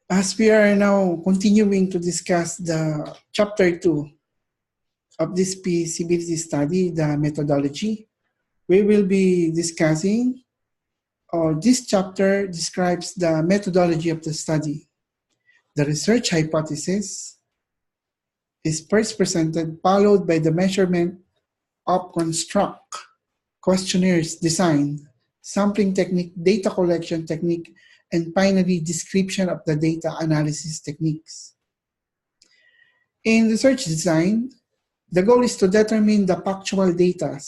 As we are now continuing to discuss the chapter 2 of this feasibility study, the methodology, we will be discussing, or this chapter describes the methodology of the study. The research hypothesis is first presented, followed by the measurement of construct, questionnaires design, sampling technique, data collection technique, and finally description of the data analysis techniques. In research design, the goal is to determine the factual data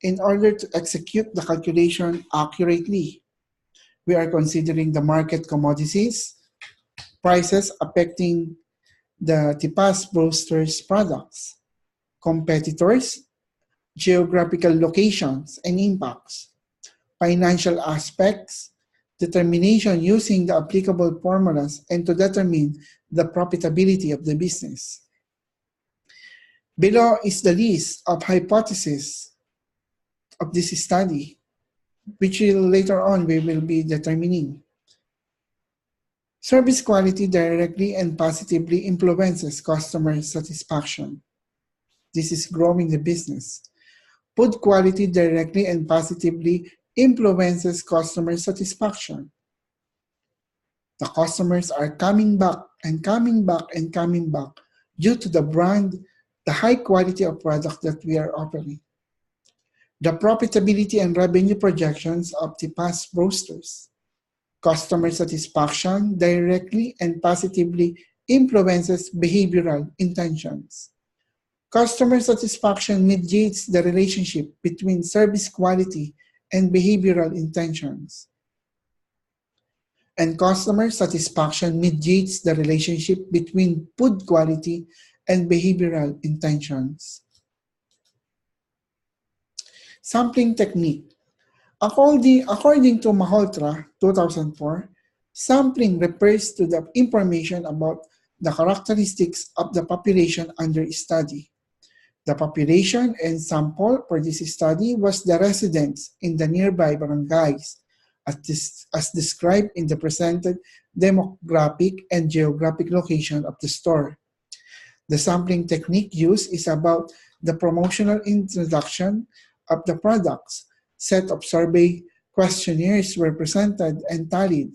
in order to execute the calculation accurately. We are considering the market commodities, prices affecting the TIPAS Broaster's products, competitors, geographical locations and impacts, financial aspects, determination using the applicable formulas, and to determine the profitability of the business. Below is the list of hypotheses of this study, which later on we will be determining. Service quality directly and positively influences customer satisfaction. This is growing the business. Food quality directly and positively influences customer satisfaction. The customers are coming back and coming back and coming back due to the brand, the high quality of product that we are offering. The profitability and revenue projections of the past boosters. Customer satisfaction directly and positively influences behavioral intentions. Customer satisfaction mediates the relationship between service quality and behavioral intentions. And customer satisfaction mediates the relationship between food quality and behavioral intentions. Sampling technique. According to Malhotra, 2004, sampling refers to the information about the characteristics of the population under study. The population and sample for this study was the residents in the nearby barangays, as described in the presented demographic and geographic location of the store. The sampling technique used is about the promotional introduction of the products. Set of survey questionnaires were presented and tallied.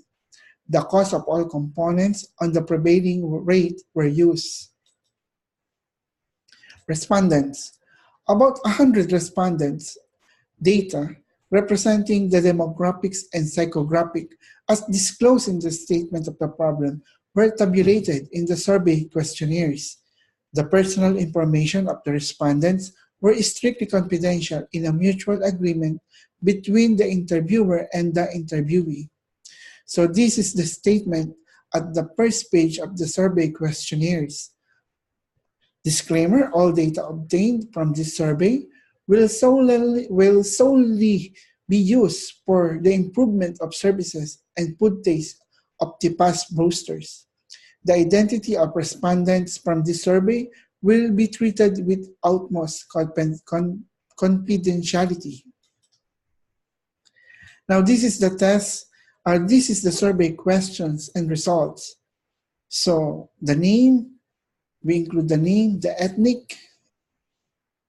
The cost of all components on the prevailing rate were used. Respondents. About 100 respondents' data representing the demographics and psychographic as disclosed in the statement of the problem were tabulated in the survey questionnaires. The personal information of the respondents were strictly confidential in a mutual agreement between the interviewer and the interviewee. So this is the statement at the first page of the survey questionnaires. Disclaimer, all data obtained from this survey will solely be used for the improvement of services and food taste of the past boosters. The identity of respondents from this survey will be treated with utmost confidentiality. Now this is the test, this is the survey questions and results. So the name, we include the name, the ethnic,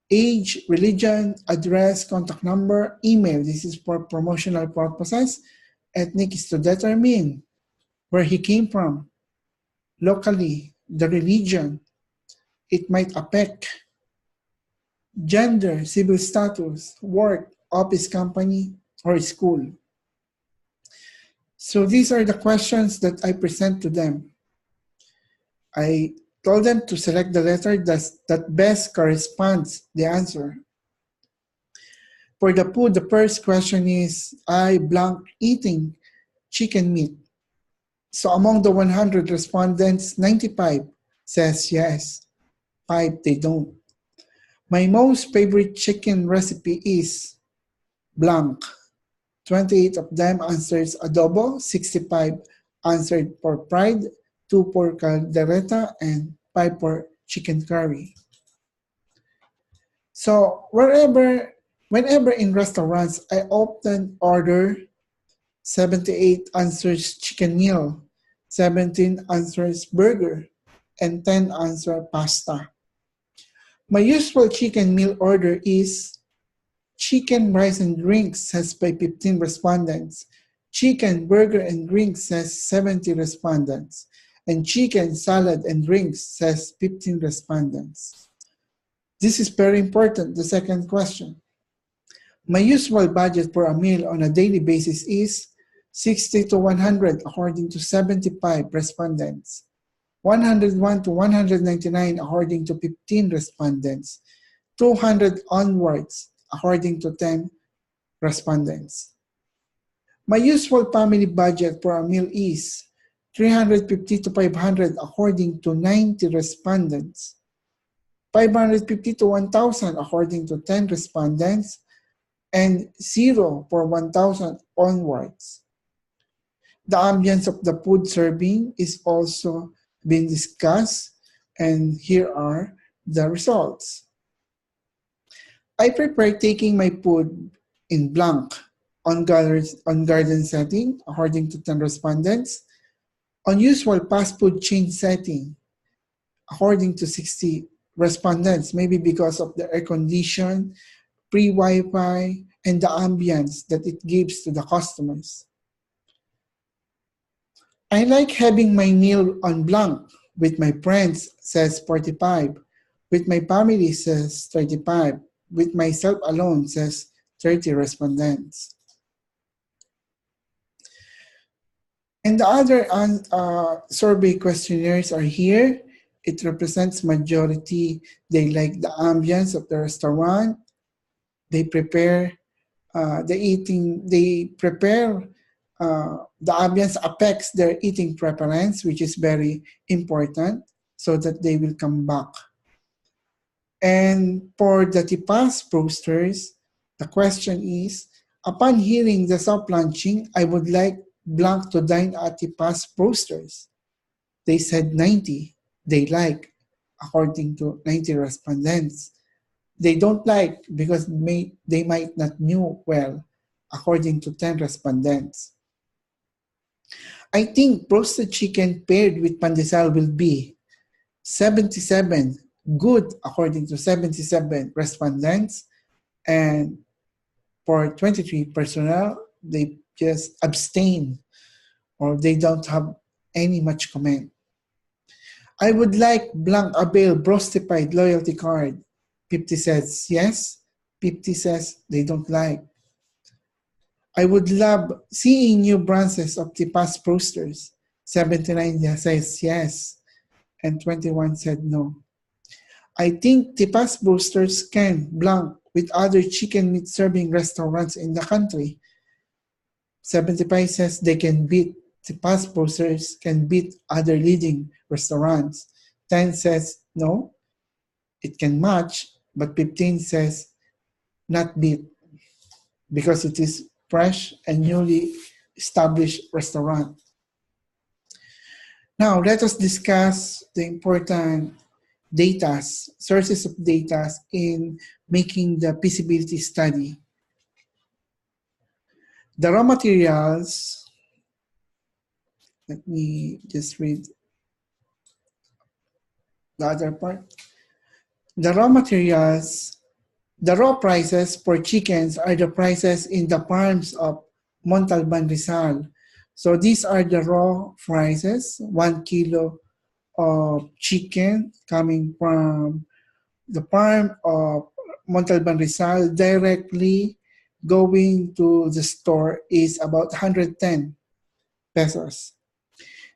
age, religion, address, contact number, email. This is for promotional purposes. Ethnic is to determine where he came from, locally, the religion. It might affect gender, civil status, work, office, company, or school. So these are the questions that I present to them. I told them to select the letter that best corresponds the answer. For the food, the first question is, I blank eating chicken meat. So among the 100 respondents, 95 says yes, 5 they don't. My most favorite chicken recipe is blank. 28 of them answers adobo, 65 answered pork fried, 2 for caldereta, and 5 for chicken curry. So whenever in restaurants, I often order 78 answers chicken meal, 17 answers burger, and 10 answer pasta. My usual chicken meal order is chicken, rice, and drinks, says by 15 respondents. Chicken, burger, and drinks, says 70 respondents. And chicken, salad, and drinks, says 15 respondents. This is very important, the second question. My usual budget for a meal on a daily basis is 60 to 100 according to 75 respondents, 101 to 199 according to 15 respondents, 200 onwards according to 10 respondents. My usual family budget for a meal is 350 to 500 according to 90 respondents, 550 to 1,000 according to 10 respondents, and 0 for 1,000 onwards. The ambience of the food serving is also being discussed, and here are the results. I prefer taking my food in blank on garden setting, according to 10 respondents, unusual fast food chain setting, according to 60 respondents, maybe because of the air condition, free Wi-Fi, and the ambience that it gives to the customers. I like having my meal on blank with my friends, says 45. With my family, says 35. With myself alone, says 30 respondents. And the other survey questionnaires are here. It represents majority. They like the ambience of the restaurant. They prepare the ambience affects their eating preference, which is very important, so that they will come back. And for the TIPAS posters, the question is, upon hearing the soft launching, I would like blank to dine at TIPAS posters. They said 90. They like, according to 90 respondents. They don't like because they might not knew well, according to 10 respondents. I think roasted chicken paired with pandesal will be 77 good, according to 77 respondents, and for 23 personnel, they just abstain or they don't have any much comment. I would like blank avail brostified loyalty card. 50 says yes, 50 says they don't like. I would love seeing new branches of TIPAS posters. 79 says yes, and 21 said no. I think TIPAS boosters can blank with other chicken meat serving restaurants in the country. 75 says they can beat, TIPAS boosters can beat other leading restaurants. 10 says no, it can match, but 15 says not beat because it is fresh and newly established restaurant. Now let us discuss the important data, sources of data in making the feasibility study. The raw materials, let me just read the other part. The raw materials, the raw prices for chickens are the prices in the farms of Montalban, Rizal. So these are the raw prices, 1 kilo of chicken coming from the farm of Montalban, Rizal directly going to the store is about 110 pesos.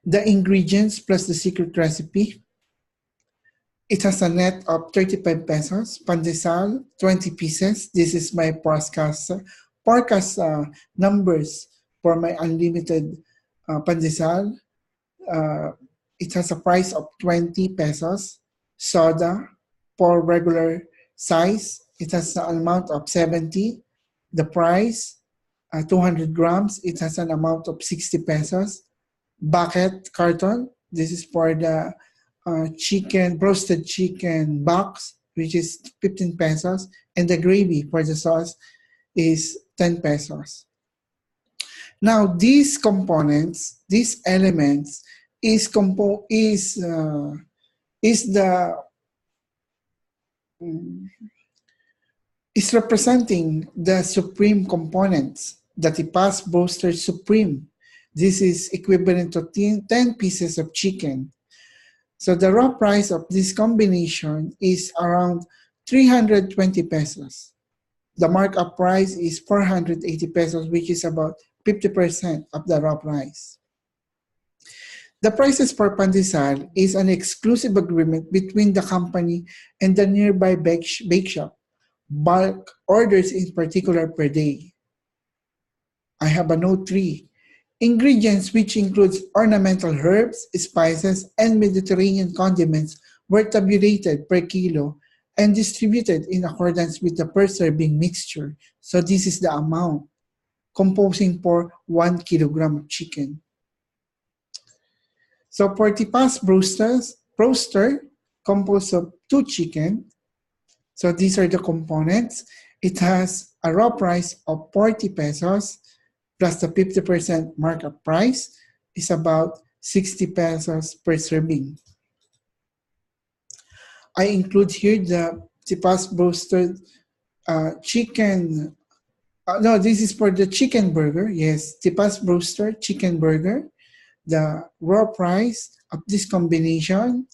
The ingredients plus the secret recipe, it has a net of 35 pesos. Pandesal, 20 pieces. This is my forecast numbers for my unlimited pandesal. It has a price of 20 pesos. Soda, for regular size, it has an amount of 70. The price, 200 grams, it has an amount of 60 pesos. Bucket carton, this is for the roasted chicken box, which is 15 pesos. And the gravy for the sauce is 10 pesos. Now, these components, these elements, is compo is the is representing the supreme components, the TIPAS Broaster Supreme. This is equivalent to 10 pieces of chicken. So the raw price of this combination is around 320 pesos. The markup price is 480 pesos, which is about 50% of the raw price. The prices for pandesal is an exclusive agreement between the company and the nearby bake shop. Bulk orders in particular per day. I have a note 3. Ingredients which includes ornamental herbs, spices, and Mediterranean condiments were tabulated per kilo and distributed in accordance with the per serving mixture. So this is the amount composing for 1 kilogram of chicken. So for TIPAS Broaster composed of 2 chicken. So these are the components. It has a raw price of 40 pesos plus the 50% markup price is about 60 pesos per serving. I include here the TIPAS Broaster chicken. No, this is for the chicken burger. Yes, TIPAS Broaster chicken burger. The raw price of this combination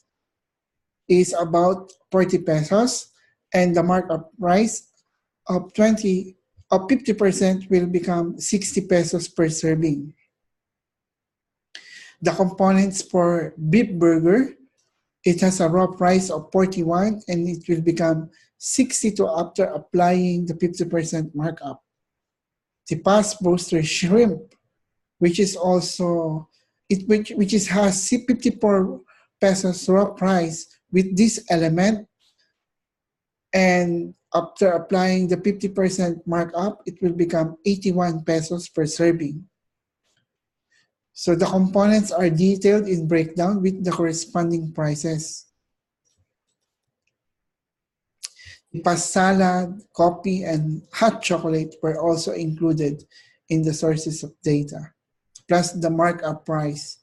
is about 40 pesos, and the markup price of 50% will become 60 pesos per serving. The components for beef burger, it has a raw price of 41 and it will become 62 after applying the 50% markup. The past Broaster shrimp, which is also which is has 54 pesos raw price with this element, and after applying the 50% markup, it will become 81 pesos per serving. So the components are detailed in breakdown with the corresponding prices. TIPAS salad, coffee, and hot chocolate were also included in the sources of data, plus the markup price.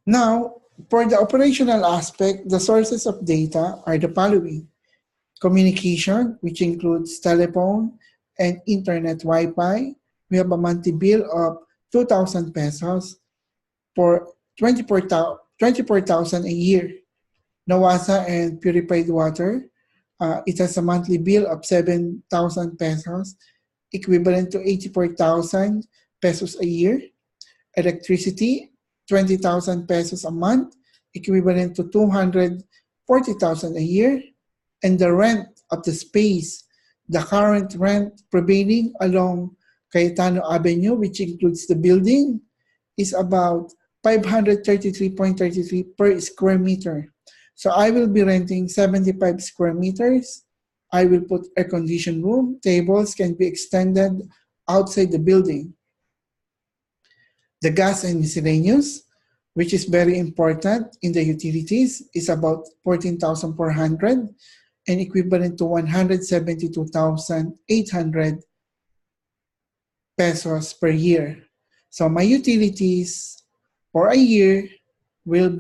Now, for the operational aspect, the sources of data are the following. Communication, which includes telephone and internet Wi-Fi. We have a monthly bill of 2,000 pesos for 24,000 a year. Nawasa and purified water, it has a monthly bill of 7,000 pesos, equivalent to 84,000 pesos a year. Electricity, 20,000 pesos a month, equivalent to 240,000 a year. And the rent of the space, the current rent prevailing along Cayetano Avenue, which includes the building, is about 533.33 per square meter. So I will be renting 75 square meters. I will put air-conditioned room. Tables can be extended outside the building. The gas and miscellaneous, which is very important in the utilities, is about 14,400 and equivalent to 172,800 pesos per year. So my utilities for a year will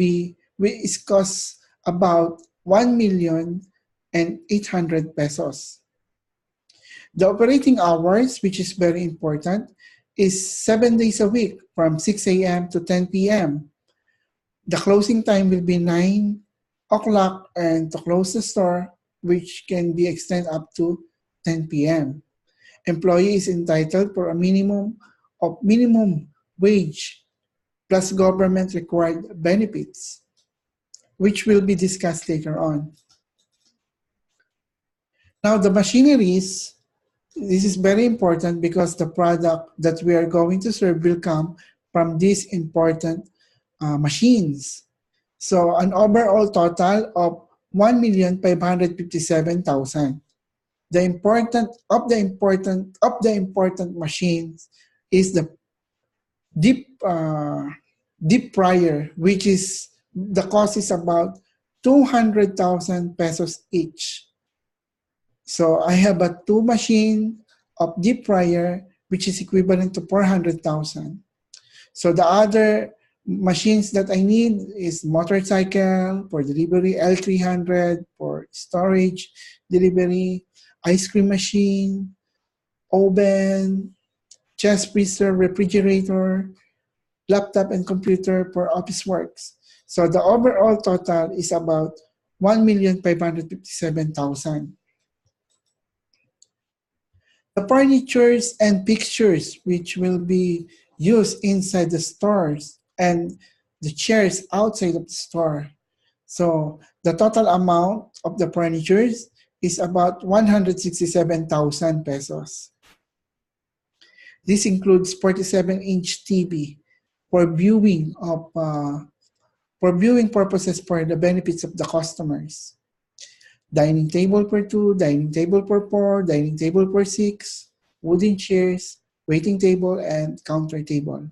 cost about 1,800,000 pesos. The operating hours, which is very important, is 7 days a week from 6 a.m. to 10 p.m. The closing time will be 9 o'clock and to close the store, which can be extended up to 10 p.m. Employee is entitled for a minimum wage plus government required benefits, which will be discussed later on. Now the machineries, this is very important because the product that we are going to serve will come from these important machines. So an overall total of 1,557,000. The important machines is the deep fryer, which is the cost is about 200,000 pesos each. So I have a 2 machine of deep fryer which is equivalent to 400,000. So the other machines that I need is motorcycle for delivery, L300 for storage, delivery, ice cream machine, oven, chest freezer, refrigerator, laptop and computer for office works. So the overall total is about 1,557,000. The furnitures and fixtures which will be used inside the stores and the chairs outside of the store. So the total amount of the furnitures is about 167,000 pesos. This includes 47-inch TV for viewing purposes for the benefits of the customers. Dining table for 2, dining table for 4, dining table for 6, wooden chairs, waiting table, and counter table.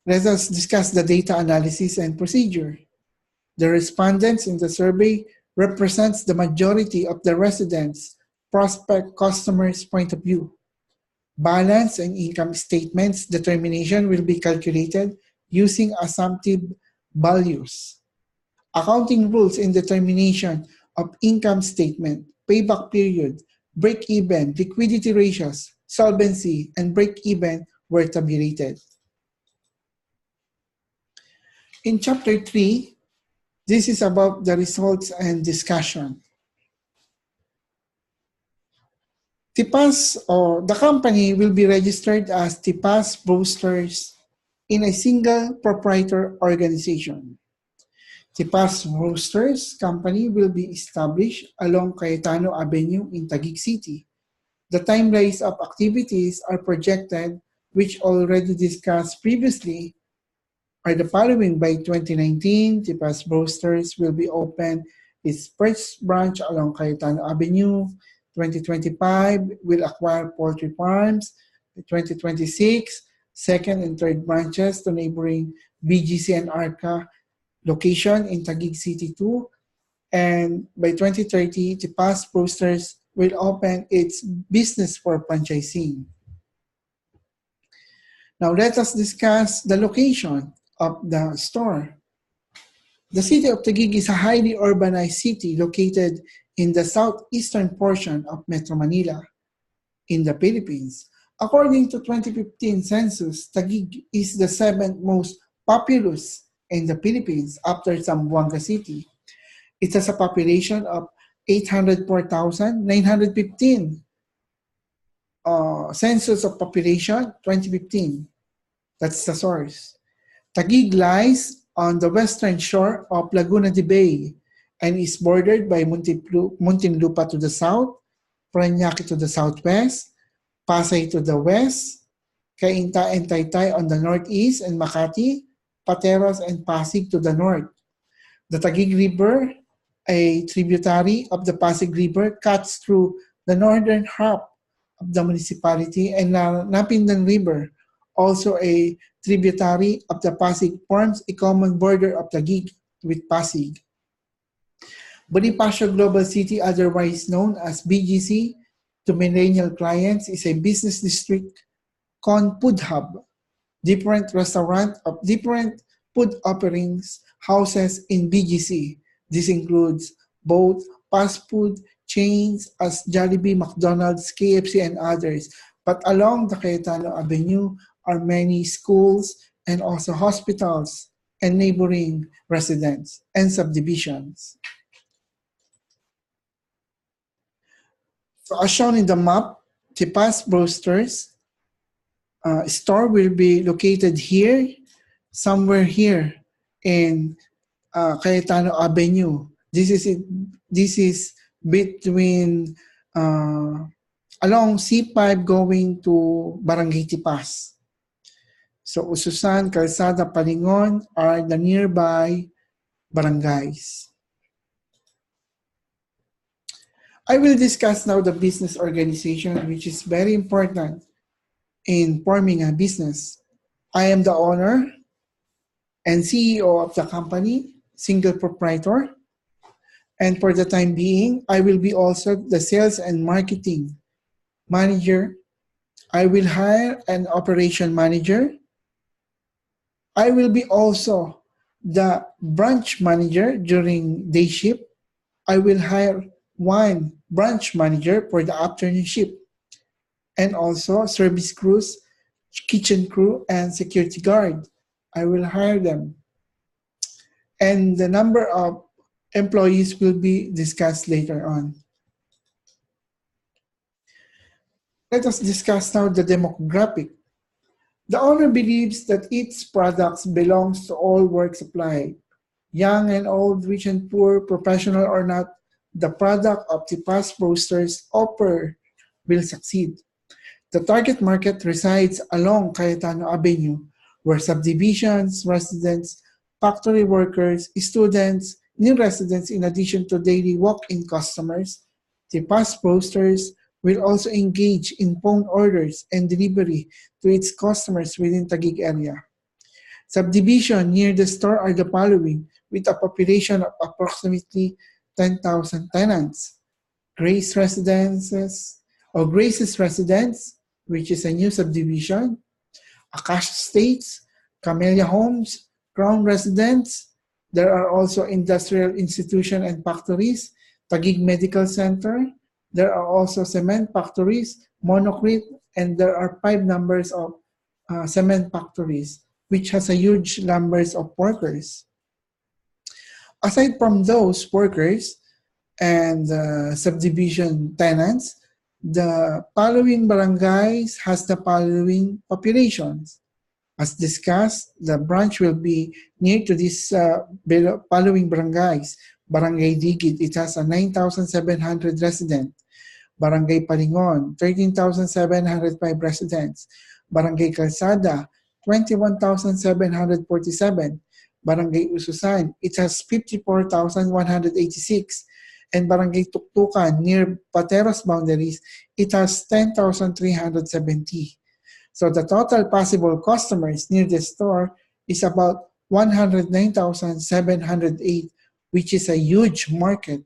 Let us discuss the data analysis and procedure. The respondents in the survey represents the majority of the residents' prospect customers' point of view. Balance and income statements determination will be calculated using assumptive values. Accounting rules in determination of income statement, payback period, break-even, liquidity ratios, solvency, and break-even were tabulated. In Chapter 3, this is about the results and discussion. TIPAS, or the company, will be registered as TIPAS Broasters in a single proprietor organization. TIPAS Broasters Company will be established along Cayetano Avenue in Taguig City. The timelines of activities are projected, which already discussed previously, are the following. By 2019, TIPAS Broasters will be open its first branch along Cayetano Avenue. 2025 will acquire poultry farms. 2026, second and third branches to neighboring BGC and ARCA location in Taguig City 2. And by 2030, TIPAS Broasters will open its business for franchising. Now let us discuss the location of the store. The city of Taguig is a highly urbanized city located in the southeastern portion of Metro Manila in the Philippines. According to 2015 census, Taguig is the 7th most populous in the Philippines after Zamboanga City. It has a population of 804,915. Census of population 2015. That's the source. Taguig lies on the western shore of Laguna de Bay and is bordered by Muntinlupa to the south, Parañaque to the southwest, Pasay to the west, Cainta and Taytay on the northeast, and Makati, Pateros, and Pasig to the north. The Taguig River, a tributary of the Pasig River, cuts through the northern half of the municipality, and Napindan River, also a tributary of the Pasig, forms a common border of Taguig with Pasig. Bonifacio Global City, otherwise known as BGC, to millennial clients, is a business district food hub. Different food offerings houses in BGC. This includes both fast food chains as Jollibee, McDonald's, KFC, and others. But along the Cayetano Avenue are many schools and also hospitals and neighboring residents and subdivisions. So as shown in the map, TIPAS Broasters store will be located here, somewhere here in Cayetano Avenue. This is between along C5 going to Barangay Tipas. So Ususan, Calzada, Palingon are the nearby barangays. I will discuss now the business organization, which is very important in forming a business. I am the owner and CEO of the company, single proprietor. And for the time being, I will be also the sales and marketing manager. I will hire an operation manager. I will be also the branch manager during day shift. I will hire one branch manager for the afternoon shift, and also service crews, kitchen crew, and security guard. I will hire them. And the number of employees will be discussed later on. Let us discuss now the demographic. The owner believes that its products belongs to all work supply. Young and old, rich and poor, professional or not, the product of the past Broaster's offer will succeed. The target market resides along Cayetano Avenue, where subdivisions, residents, factory workers, students, new residents, in addition to daily walk-in customers, the past Broasters will also engage in phone orders and delivery to its customers within Taguig area. Subdivision near the store are the following, with a population of approximately 10,000 tenants. Grace Residences or Grace's Residence, which is a new subdivision, Akash Estates, Camellia Homes, Crown Residence. There are also industrial institutions and factories, Taguig Medical Center. There are also cement factories, Monocrete, and there are 5 numbers of cement factories, which has a huge numbers of workers. Aside from those workers and subdivision tenants, the following barangays has the following populations. As discussed, the branch will be near to these following barangays. Barangay Digit, it has a 9,700 residents. Barangay Palingon, 13,705 residents. Barangay Calzada, 21,747. Barangay Ususan, it has 54,186. And Barangay Tuktukan, near Pateros boundaries, it has 10,370. So the total possible customers near the store is about 109,708, which is a huge market.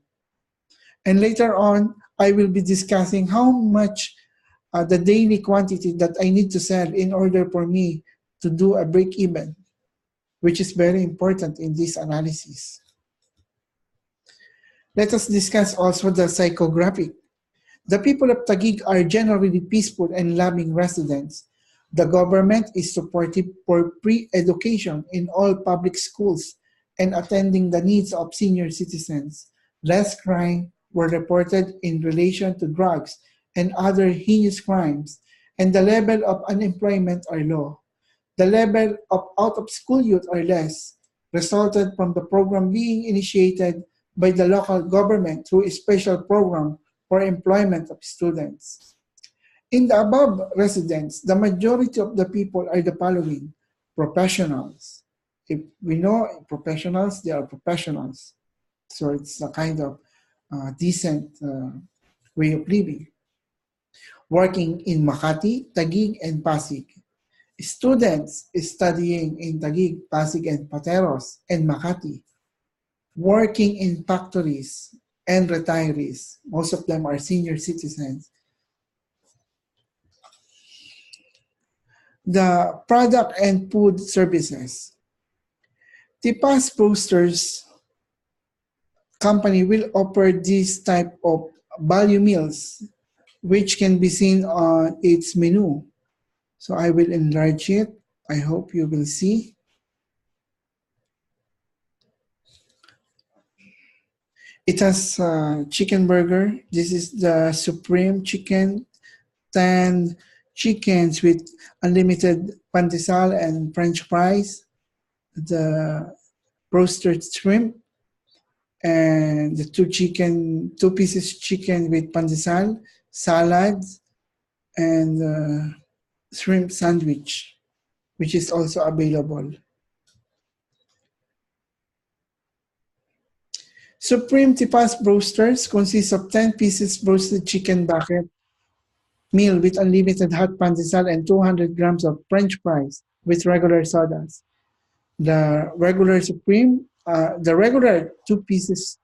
And later on, I will be discussing how much the daily quantity that I need to sell in order for me to do a break even, which is very important in this analysis. Let us discuss also the psychographic. The people of Taguig are generally peaceful and loving residents. The government is supportive for pre-education in all public schools and attending the needs of senior citizens. Less crime were reported in relation to drugs and other heinous crimes, and the level of unemployment are low. The level of out-of-school youth are less, resulted from the program being initiated by the local government through a special program for employment of students. In the above residents, the majority of the people are the following: professionals. If we know professionals, they are professionals. So it's a kind of decent way of living. Working in Makati, Taguig, and Pasig. Students studying in Taguig, Pasig, and Pateros, and Makati. Working in factories and retirees. Most of them are senior citizens. The product and food services. TIPAS Broasters company will offer this type of value meals, which can be seen on its menu. So I will enlarge it. I hope you will see. It has chicken burger. This is the supreme chicken, 10 chickens with unlimited pandesal and French fries, the roasted shrimp, and the 2 pieces chicken with pandesal, salads, and shrimp sandwich, which is also available. Supreme Tipas Broasters consists of 10 pieces roasted chicken bucket meal with unlimited hot pandesal and 200 grams of French fries with regular sodas. The regular Supreme, the regular 2 pieces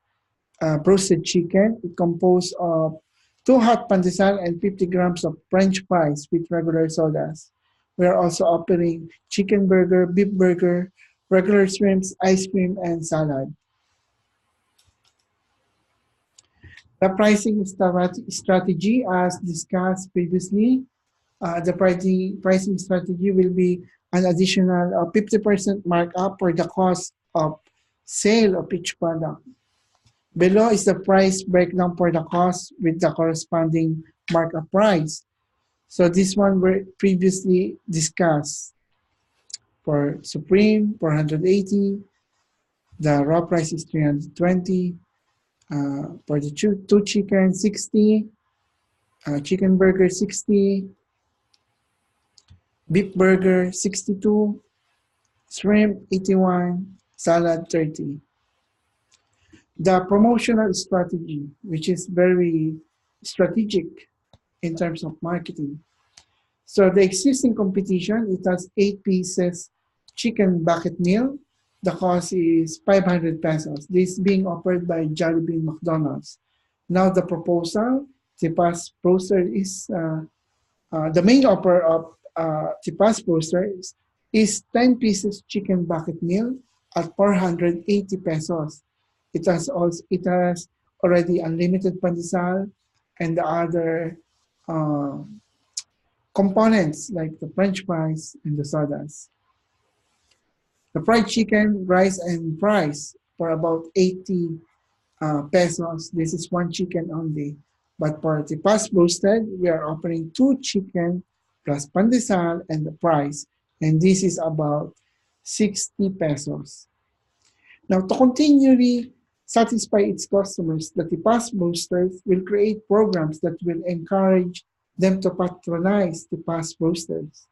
roasted chicken is composed of 2 hot pandesal, and 50 grams of French fries with regular sodas. We are also offering chicken burger, beef burger, regular shrimps, ice cream, and salad. The pricing strategy, as discussed previously, the pricing strategy will be an additional 50% markup for the cost of sale of each product. Below is the price breakdown for the cost with the corresponding markup price. So this one were previously discussed. For Supreme, 480. The raw price is 320. For the two chicken, 60. Chicken burger, 60. Beef burger, 62. Shrimp, 81. Salad, 30. The promotional strategy, which is very strategic in terms of marketing. So the existing competition, it has 8 pieces chicken bucket meal. The cost is 500 pesos. This being offered by Jollibee and McDonald's. Now the proposal, TIPAS Broaster is the main offer of TIPAS Broaster is 10 pieces chicken bucket meal at 480 pesos. It has already unlimited pandesal and the other uh, components like the French fries and the sodas. The fried chicken, rice, and fries for about 80 pesos. This is one chicken only. But for the past roasted, we are offering 2 chicken plus pandesal and the fries. And this is about 60 pesos. Now, to continually satisfy its customers, the TIPAS boosters will create programs that will encourage them to patronize TIPAS boosters.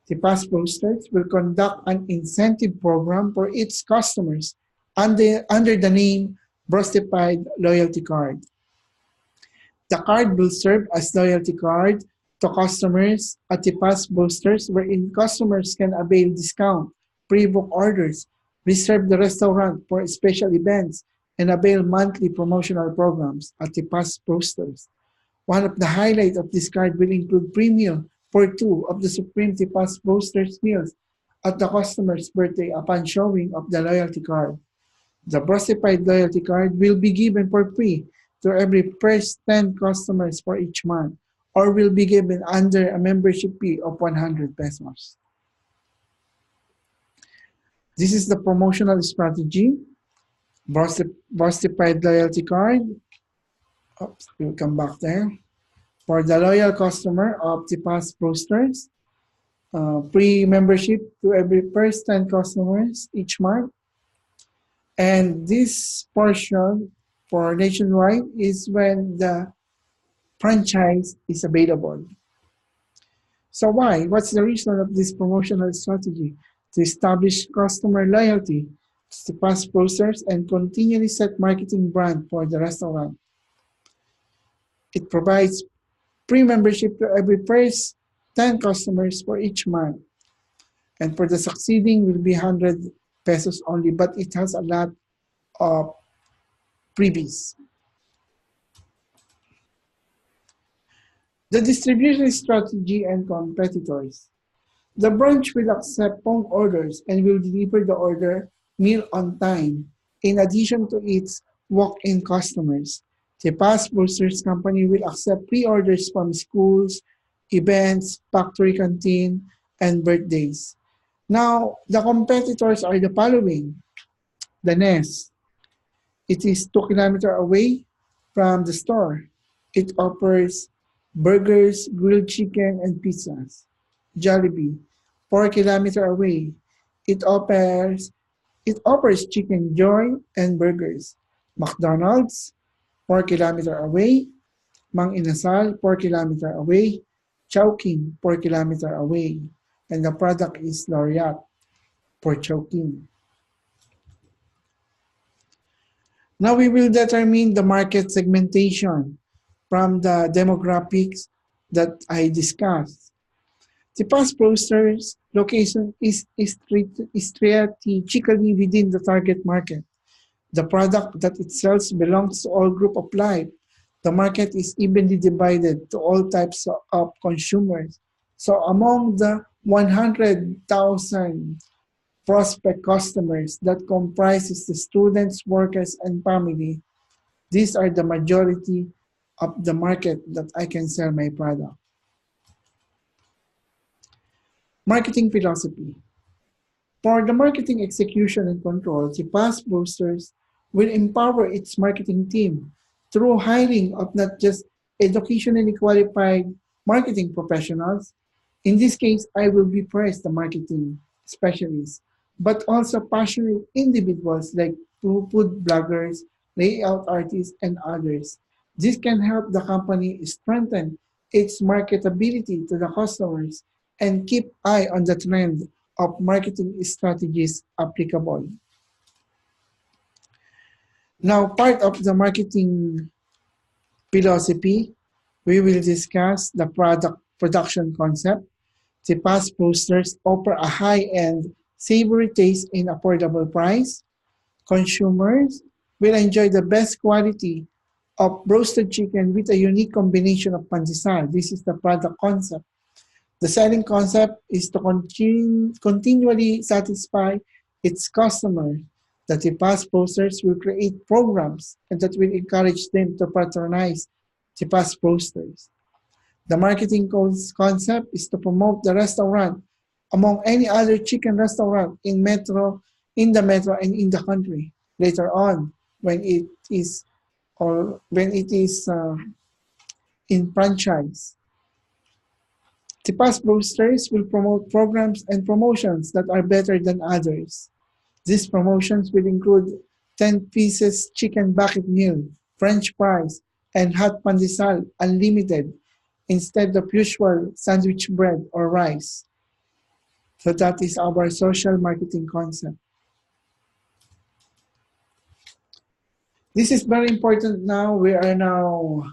TIPAS boosters will conduct an incentive program for its customers under the name Brostified Loyalty Card. The card will serve as loyalty card to customers at TIPAS boosters wherein customers can avail discount, pre-book orders, reserve the restaurant for special events, and avail monthly promotional programs at TIPAS boosters. One of the highlights of this card will include premium for 2 of the Supreme TIPAS boosters meals at the customer's birthday upon showing of the loyalty card. The Brostified loyalty card will be given for free to every first 10 customers for each month or will be given under a membership fee of 100 pesos. This is the promotional strategy. Brostified loyalty card. Oops, we'll come back there. For the loyal customer of TIPAS boosters, free membership to every first 10 customers each month. And this portion for nationwide is when the franchise is available. So why? What's the reason of this promotional strategy? To establish customer loyalty to past posters and continually set marketing brand for the restaurant. It provides free membership to every first 10 customers for each month. And for the succeeding will be 100 pesos only, but it has a lot of freebies. The distribution strategy and competitors. The branch will accept phone orders and will deliver the order meal on time, in addition to its walk-in customers. The Past Boosters Company will accept pre-orders from schools, events, factory canteen, and birthdays. Now, the competitors are the following. The Nest. It is 2 kilometers away from the store. It offers burgers, grilled chicken, and pizzas. Jollibee, 4 kilometers away. It offers chicken joy and burgers. McDonald's, 4 kilometers away. Mang Inasal, 4 kilometers away. Chowking, 4 kilometers away. And the product is Laureate for Chowking. Now we will determine the market segmentation from the demographics that I discussed. The past posters location is strategically within the target market. The product that it sells belongs to all group of life. The market is evenly divided to all types of consumers. So among the 100,000 prospect customers that comprises the students, workers, and family, these are the majority of the market that I can sell my product. Marketing philosophy. For the marketing execution and control, TIPAS Boosters will empower its marketing team through hiring of not just educationally qualified marketing professionals. In this case, I will be first the marketing specialist, but also passionate individuals like food bloggers, layout artists, and others. This can help the company strengthen its marketability to the customers and keep eye on the trend of marketing strategies applicable. Now, part of the marketing philosophy, we will discuss the product production concept. The past posters offer a high-end, savory taste in affordable price. Consumers will enjoy the best quality of roasted chicken with a unique combination of pandesal. This is the product concept. The selling concept is to continually satisfy its customers. The TIPAS posters will create programs and that will encourage them to patronize TIPAS posters. The marketing concept is to promote the restaurant among any other chicken restaurant in the metro and in the country. Later on, when it is in franchise. TIPAS boosters will promote programs and promotions that are better than others. These promotions will include 10 pieces chicken bucket meal, French fries, and hot pandesal unlimited instead of usual sandwich bread or rice. So that is our social marketing concept. This is very important now. We are now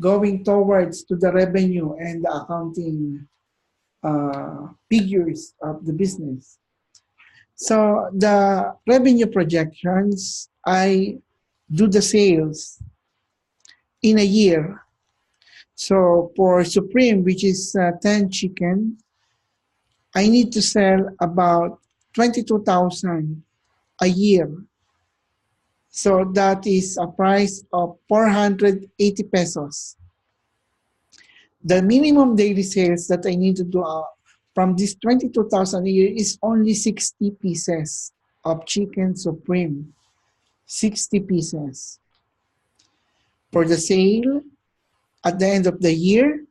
going towards to the revenue and the accounting figures of the business. So the revenue projections, I do the sales in a year. So for Supreme, which is 10 chicken, I need to sell about 22,000 a year. So that is a price of 480 pesos. The minimum daily sales that I need to do from this 22,000 a year is only 60 pieces of chicken supreme. 60 pieces. For the sale, at the end of the year,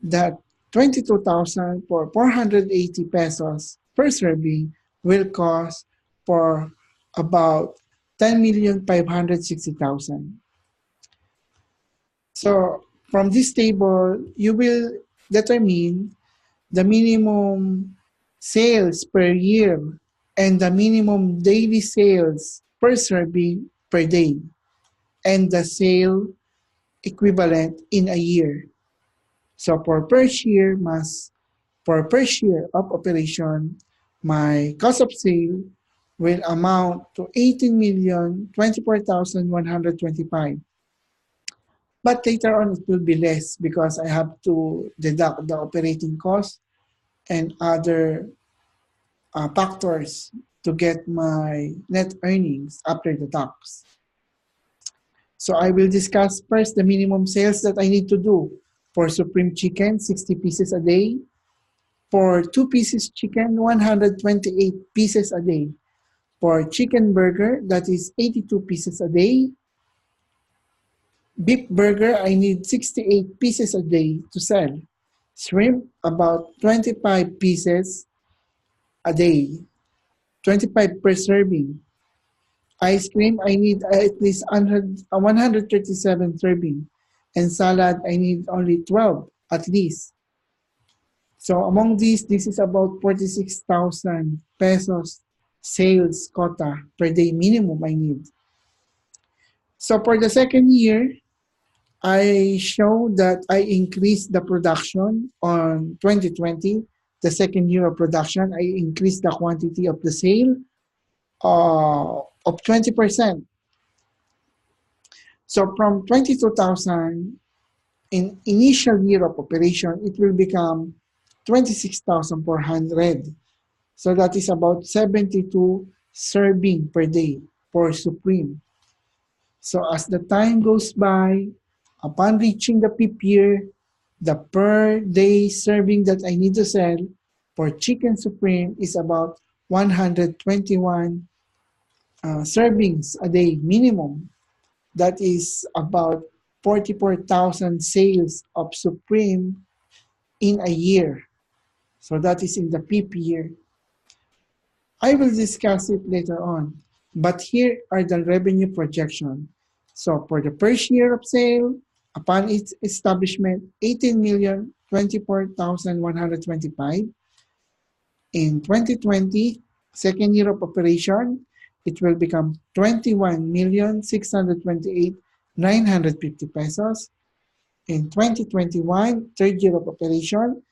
that 22,000 for 480 pesos per serving will cost for about 10,560,000. So from this table, you will determine the minimum sales per year and the minimum daily sales per serving per day and the sale equivalent in a year. So for first year of operation, my cost of sale will amount to 18,024,125. But later on, it will be less because I have to deduct the operating cost and other factors to get my net earnings after the tax. So I will discuss first the minimum sales that I need to do. For Supreme Chicken, 60 pieces a day. For 2 pieces chicken, 128 pieces a day. For chicken burger, that is 82 pieces a day. Beef burger, I need 68 pieces a day to sell. Shrimp, about 25 pieces a day, 25 per serving. Ice cream, I need at least 137 serving. And salad, I need only 12 at least. So among these, this is about 46,000 pesos sales quota per day minimum I need. So for the second year, I show that I increased the production on 2020, the second year of production. I increased the quantity of the sale of 20%. So from 22,000 in initial year of operation, it will become 26,400. So that is about 72 serving per day for Supreme. So as the time goes by, upon reaching the fifth year, the per day serving that I need to sell for Chicken Supreme is about 121 servings a day minimum. That is about 44,000 sales of Supreme in a year. So that is in the fifth year. I will discuss it later on, but here are the revenue projection. So for the first year of sale, upon its establishment, 18,024,125. In 2020, second year of operation, it will become 21,628,950 pesos. In 2021, third year of operation,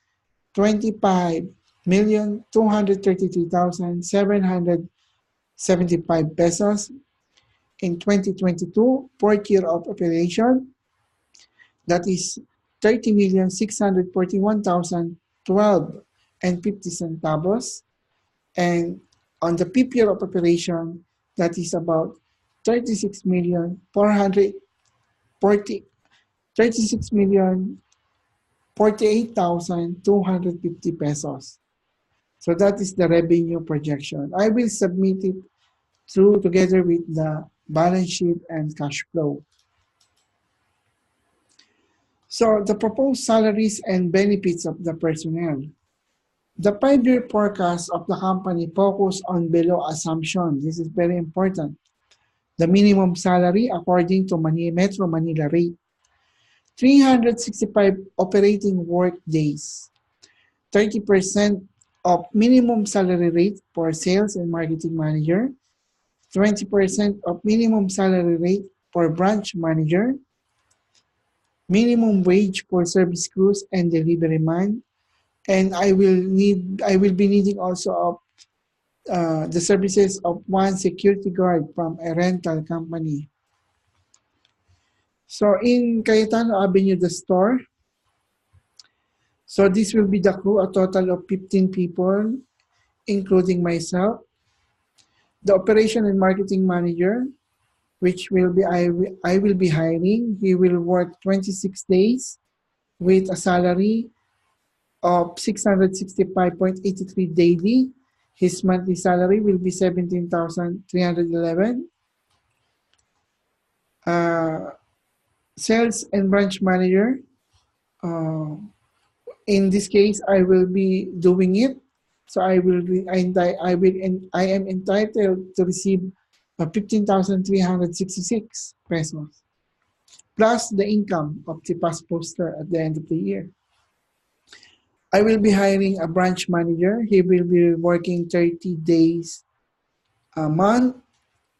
25,233,775 pesos. In 2022, fourth year of operation, that is 30,641,012 and 50 centavos. And on the fifth year of operation, that is about 36,440 36,048,250 pesos. So that is the revenue projection. I will submit it through together with the balance sheet and cash flow. So the proposed salaries and benefits of the personnel. The 5-year forecast of the company focus on below assumption. This is very important. The minimum salary according to Metro Manila rate. 365 operating work days. 30% of minimum salary rate for sales and marketing manager. 20% of minimum salary rate for branch manager. Minimum wage for service crews and delivery man. And I will be needing also of the services of one security guard from a rental company. So in Cayetano Avenue, the store. So this will be the crew, a total of 15 people, including myself. The operation and marketing manager, which will be I will be hiring. He will work 26 days with a salary of 665.83 daily. His monthly salary will be 17,311. Sales and branch manager. In this case, I will be doing it. So I am entitled to receive 15,366 pesos plus the income of TIPAS poster at the end of the year. I will be hiring a branch manager. He will be working 30 days a month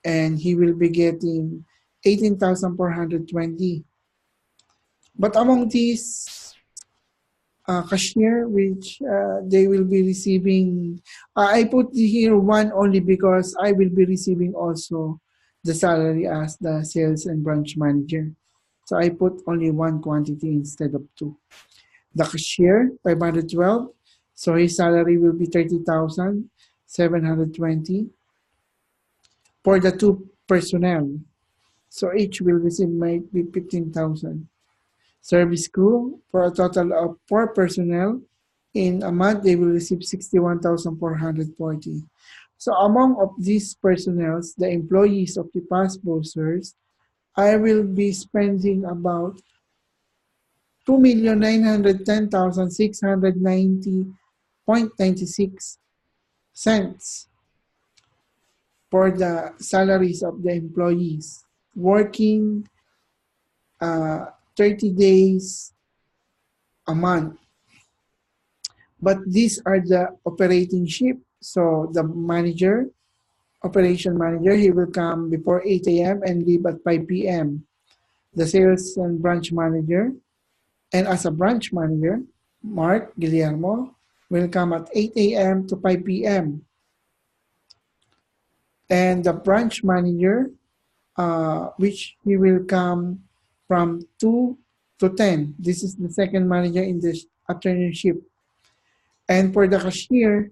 and he will be getting 18,420. But among these cashier, which they will be receiving, I put here one only because I will be receiving also the salary as the sales and branch manager. So I put only one quantity instead of two. The cashier, 512. So his salary will be 30,720 for the two personnel. So each will receive might be 15,000. Service crew, for a total of 4 personnel, in a month they will receive 61,440. So among of these personnel, the employees of the past boosters, I will be spending about 2,910,690.96 cents for the salaries of the employees working 30 days a month. But these are the operating shift. So the manager, operation manager, he will come before 8 a.m. and leave at 5 p.m. The sales and branch manager, and as a branch manager, Mark Guillermo, will come at 8 a.m. to 5 p.m. And the branch manager which he will come from 2 to 10. This is the second manager in the afternoon shift. And for the cashier,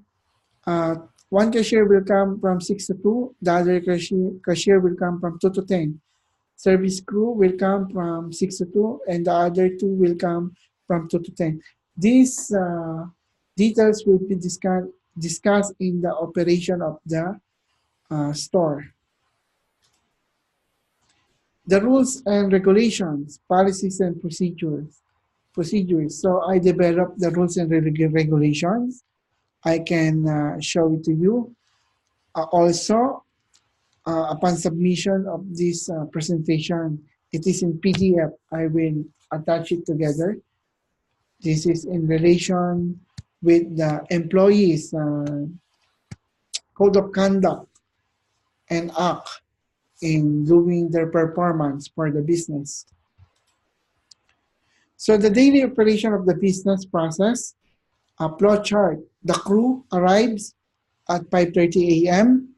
uh, one cashier will come from 6 to 2, the other cashier will come from 2 to 10. Service crew will come from 6 to 2, and the other two will come from 2 to 10. These details will be discussed in the operation of the store. The rules and regulations, policies and procedures. So I developed the rules and regulations. I can show it to you. Also, upon submission of this presentation, it is in PDF. I will attach it together. This is in relation with the employees' code of conduct and act in doing their performance for the business. So the daily operation of the business process, a flow chart. The crew arrives at 5:30 a.m.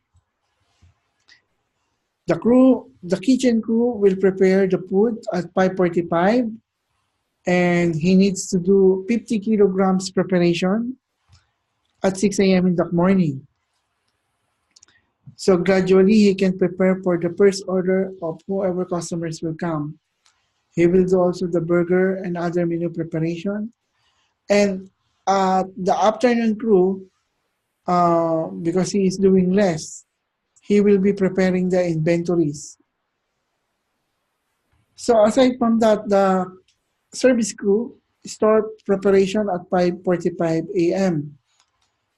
The kitchen crew will prepare the food at 5:45, and he needs to do 50 kilograms preparation at 6 a.m. in the morning. So gradually he can prepare for the first order of whoever customers will come. He will do also the burger and other menu preparation. And the afternoon crew, because he is doing less, he will be preparing the inventories. So aside from that, the service crew start preparation at 5:45 a.m.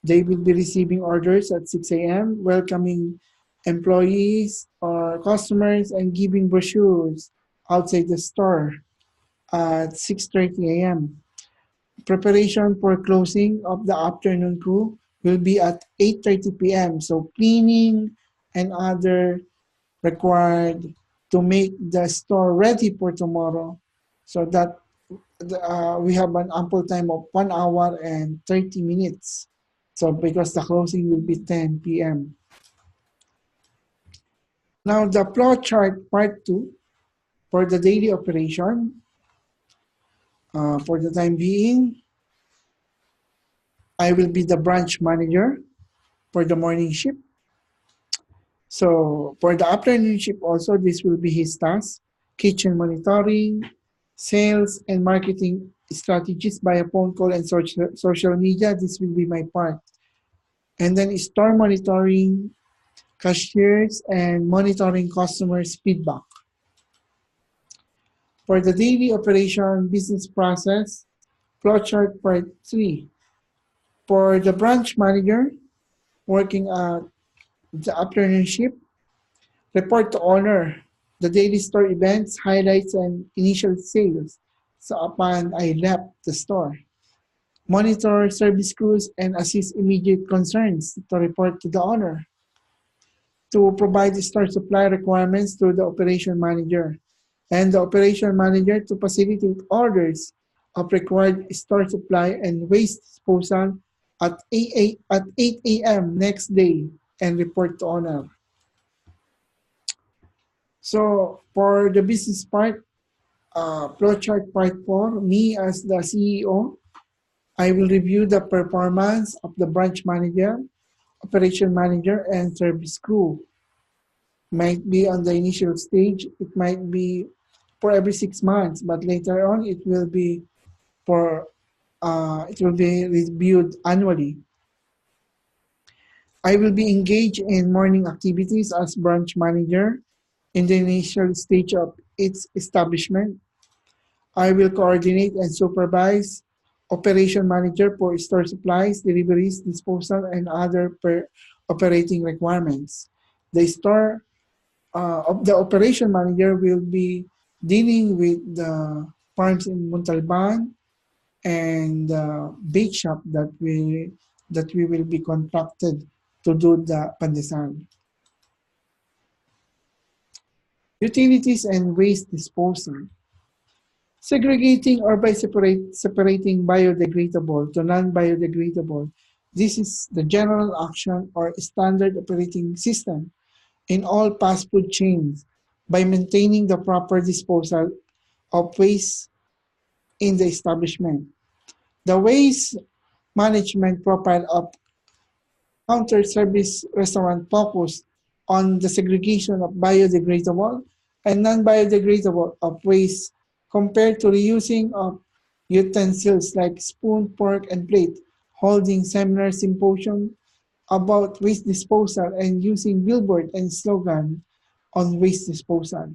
They will be receiving orders at 6 a.m., welcoming employees or customers and giving brochures outside the store at 6:30 a.m. Preparation for closing of the afternoon crew will be at 8:30 p.m. So cleaning and other required to make the store ready for tomorrow, so that we have an ample time of 1 hour and 30 minutes. So because the closing will be 10 p.m. Now the flow chart part 2 for the daily operation. For the time being, I will be the branch manager for the morning shift. So for the afternoon shift also, this will be his task. Kitchen monitoring, sales and marketing strategies via phone call and social media. This will be my part. And then store monitoring, cashiers, and monitoring customers' feedback. For the daily operation business process, flowchart part 3. For the branch manager working at the afternoon shift, report to owner the daily store events, highlights, and initial sales. So upon I left the store, monitor service crews and assist immediate concerns to report to the owner, to provide store supply requirements to the operation manager, and the operation manager to facilitate orders of required store supply and waste disposal at 8 a.m. next day and report to owner. So for the business part, flowchart part 4, me as the CEO, I will review the performance of the branch manager, operation manager, and service crew. Might be on the initial stage, it might be for every 6 months, but later on for it will be reviewed annually. I will be engaged in morning activities as branch manager in the initial stage of its establishment. I will coordinate and supervise operation manager for store supplies, deliveries, disposal, and other operating requirements. The store of the operation manager will be dealing with the farms in Montalban and bake shop that we will be contracted to do the pandesal. Utilities and waste disposal. Segregating or by separating biodegradable to non-biodegradable. This is the general action or standard operating system in all fast food chains. by maintaining the proper disposal of waste in the establishment. The waste management profile of counter service restaurant focused on the segregation of biodegradable and non-biodegradable of waste compared to reusing of utensils like spoon, fork, and plate, holding seminar symposium about waste disposal and using billboard and slogan on waste disposal.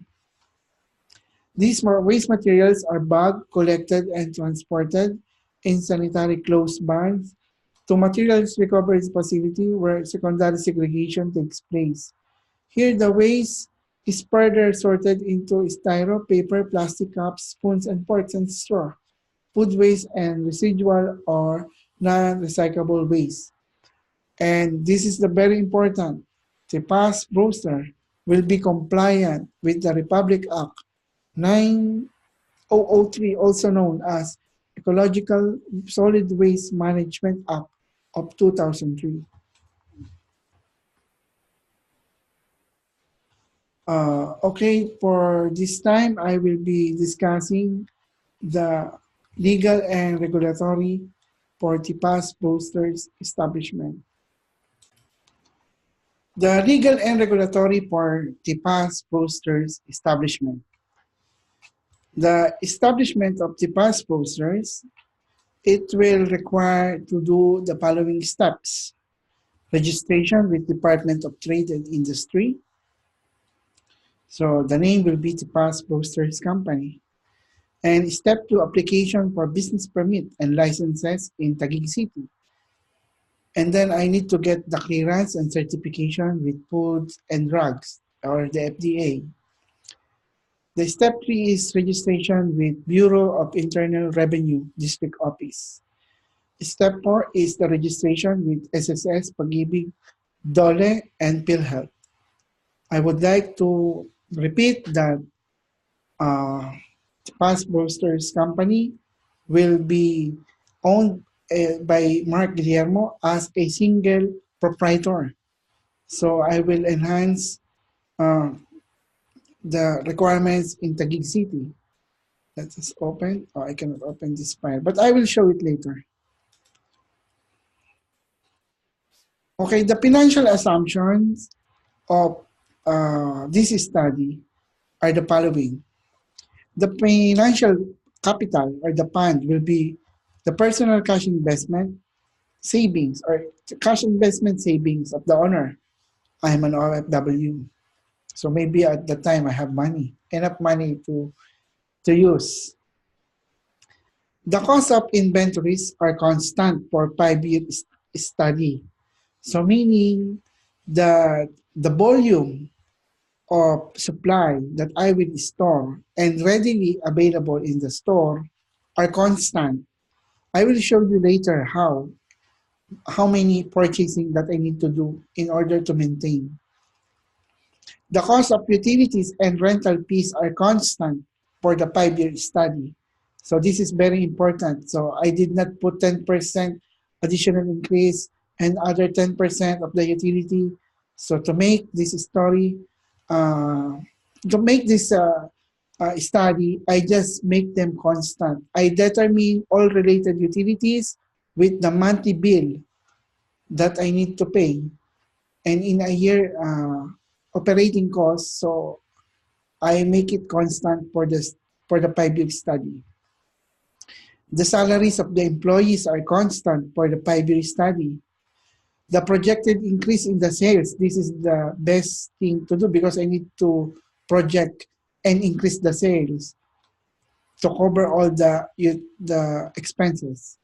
These waste materials are bagged, collected, and transported in sanitary closed barns to materials recovery facility where secondary segregation takes place. Here, the waste is further sorted into styro, paper, plastic cups, spoons, and forks, and straw, food waste, and residual or non-recyclable waste. And this is the very important. The past Broaster will be compliant with the Republic Act 9003, also known as Ecological Solid Waste Management Act of 2003. Okay, for this time, I will be discussing the legal and regulatory for TIPAS boosters establishment. The legal and regulatory for TIPAS boosters establishment. The establishment of TIPAS boosters, it will require to do the following steps. Registration with Department of Trade and Industry. So the name will be TIPAS Boosters Company. And step 2, application for business permit and licenses in Taguig City. And then I need to get the clearance and certification with Food and Drugs, or the FDA. The step 3 is registration with Bureau of Internal Revenue District Office. Step 4 is the registration with SSS, Pag-ibig, DOLE, and PhilHealth. I would like to repeat that Past Boosters Company will be owned by Mark Guillermo as a single proprietor. So I will enhance uh, the requirements in Taguig City. Let us open. Oh, I cannot open this file, but I will show it later. Okay, the financial assumptions of this study are the following. The financial capital or the fund will be the personal cash investment savings or cash investment savings of the owner. I'm an OFW. So maybe at the time I have money, enough money to use. The cost of inventories are constant for 5-year study. So meaning that the volume of supply that I will store and readily available in the store are constant. I will show you later how many purchasing that I need to do in order to maintain. The cost of utilities and rental fees are constant for the 5-year study. So this is very important. So I did not put 10% additional increase and other 10% of the utility. So to make this story, to make this study, I just make them constant. I determine all related utilities with the monthly bill that I need to pay. And in a year, operating costs, so I make it constant for the 5-year study. The salaries of the employees are constant for the 5-year study. The projected increase in the sales, this is the best thing to do because I need to project and increase the sales to cover all the expenses.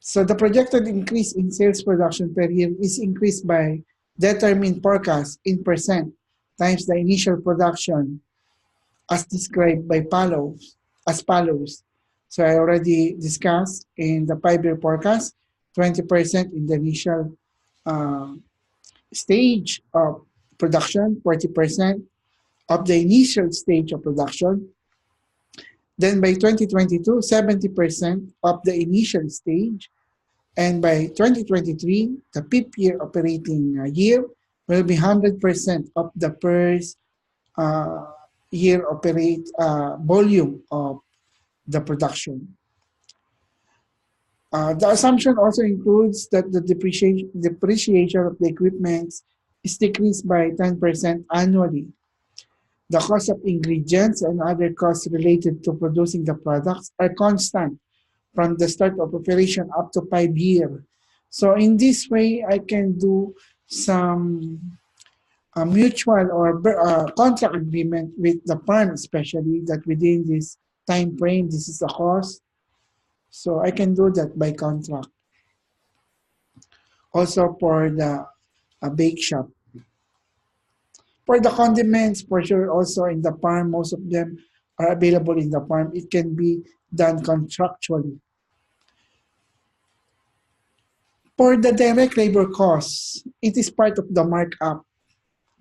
So the projected increase in sales production per year is increased by determined forecast in percent times the initial production as described by as follows. So I already discussed in the 5-year forecast, 20% in the initial uh, stage of production, 40% of the initial stage of production. Then by 2022, 70% of the initial stage. And by 2023, the fifth year operating year will be 100% of the first year operate volume of the production. The assumption also includes that the depreciation of the equipment is decreased by 10% annually. The cost of ingredients and other costs related to producing the products are constant from the start of operation up to 5 years. So in this way, I can do some mutual or contract agreement with the farm, especially that within this time frame, this is the cost. So I can do that by contract. Also for the bake shop. For the condiments, for sure, also in the farm, most of them are available in the farm. It can be done contractually. For the direct labor costs, it is part of the markup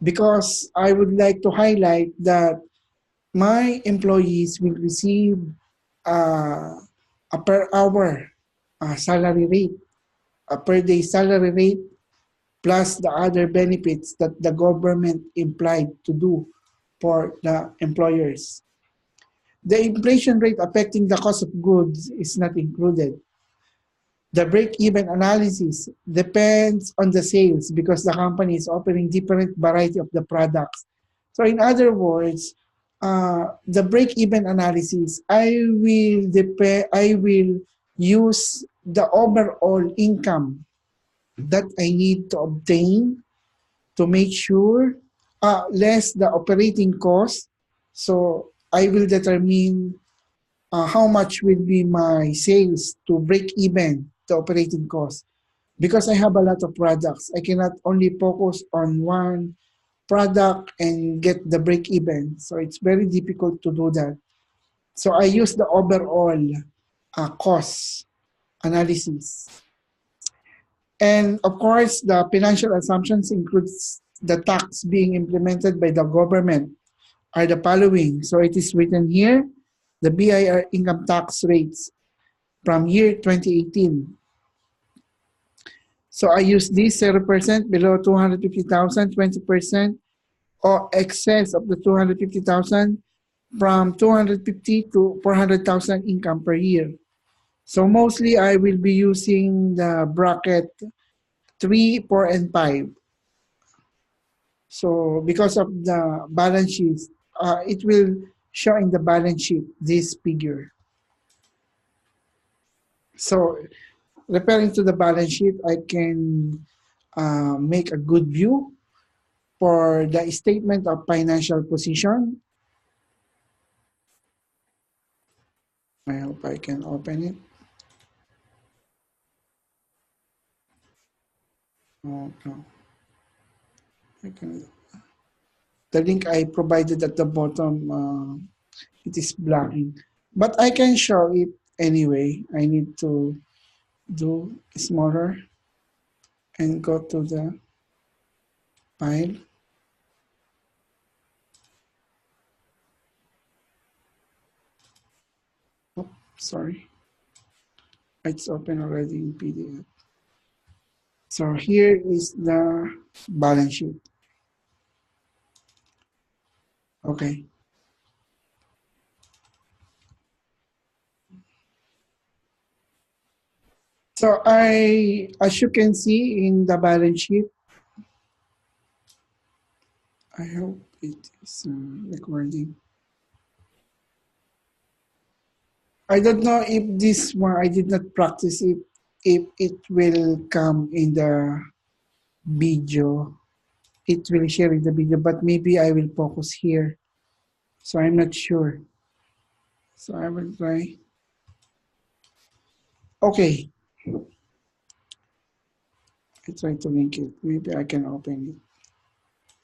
because I would like to highlight that my employees will receive a per hour salary rate, a per day salary rate, plus the other benefits that the government implied to do for the employers. The inflation rate affecting the cost of goods is not included. The break-even analysis depends on the sales because the company is offering different variety of the products. So in other words, the break-even analysis, I will use the overall income that I need to obtain to make sure less the operating cost. So I will determine how much will be my sales to break even the operating cost. Because I have a lot of products, I cannot only focus on one product and get the break even. So it's very difficult to do that. So I use the overall cost analysis. And of course, the financial assumptions includes the tax being implemented by the government are the following. So it is written here, the BIR income tax rates from year 2018. So I use this 0% below 250,000, 20% or excess of the 250,000 from 250 to 400,000 income per year. So mostly I will be using the bracket 3, 4, and 5. So because of the balance sheet, it will show in the balance sheet this figure. So referring to the balance sheet, I can make a good view for the statement of financial position. I hope I can open it. Oh, no. I can, the link I provided at the bottom, it is blocking. But I can show it anyway. I need to do smaller and go to the file. Oh, sorry. It's open already in PDF. So here is the balance sheet. Okay. So as you can see in the balance sheet, I hope it is recording. I don't know if this one, I did not practice it, if it will come in the video. It will share in the video, but maybe I will focus here. So I'm not sure. So I will try. Okay. I try to link it. Maybe I can open it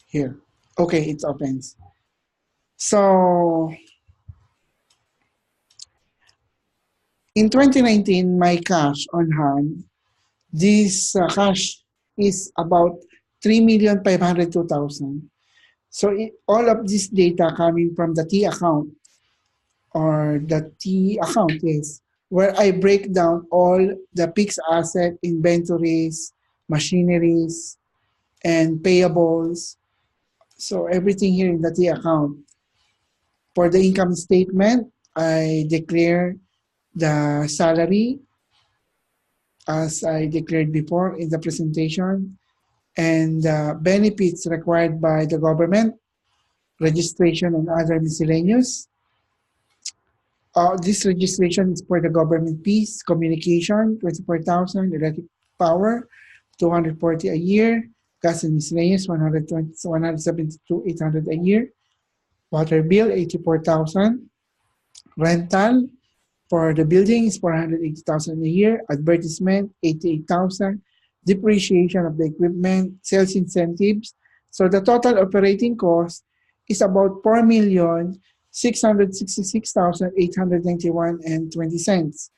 here. Okay, it opens. So in 2019, my cash on hand, this cash is about 3,502,000. So all of this data coming from the T account or the T account is where I break down all the fixed asset, inventories, machineries, and payables. So everything here in the T account. For the income statement, I declare the salary as I declared before in the presentation, and benefits required by the government, registration and other miscellaneous. This registration is for the government fees, communication, 24,000, electric power, 240 a year, gas and miscellaneous, 172,800 a year, water bill, 84,000, rental for the building is 480,000 a year, advertisement, 88,000, depreciation of the equipment, sales incentives. So the total operating cost is about 4,666,891 and 20 cents.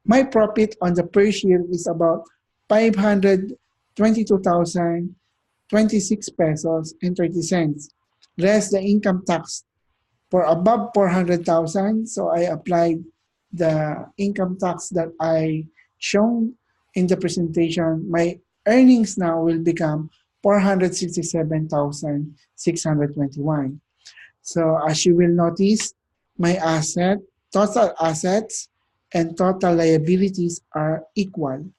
My profit on the first year is about 522,026 pesos and 30 cents, less the income tax for above 400,000. So I applied the income tax that I shown in the presentation. My earnings now will become 467,621. So as you will notice, my total assets and total liabilities are equal,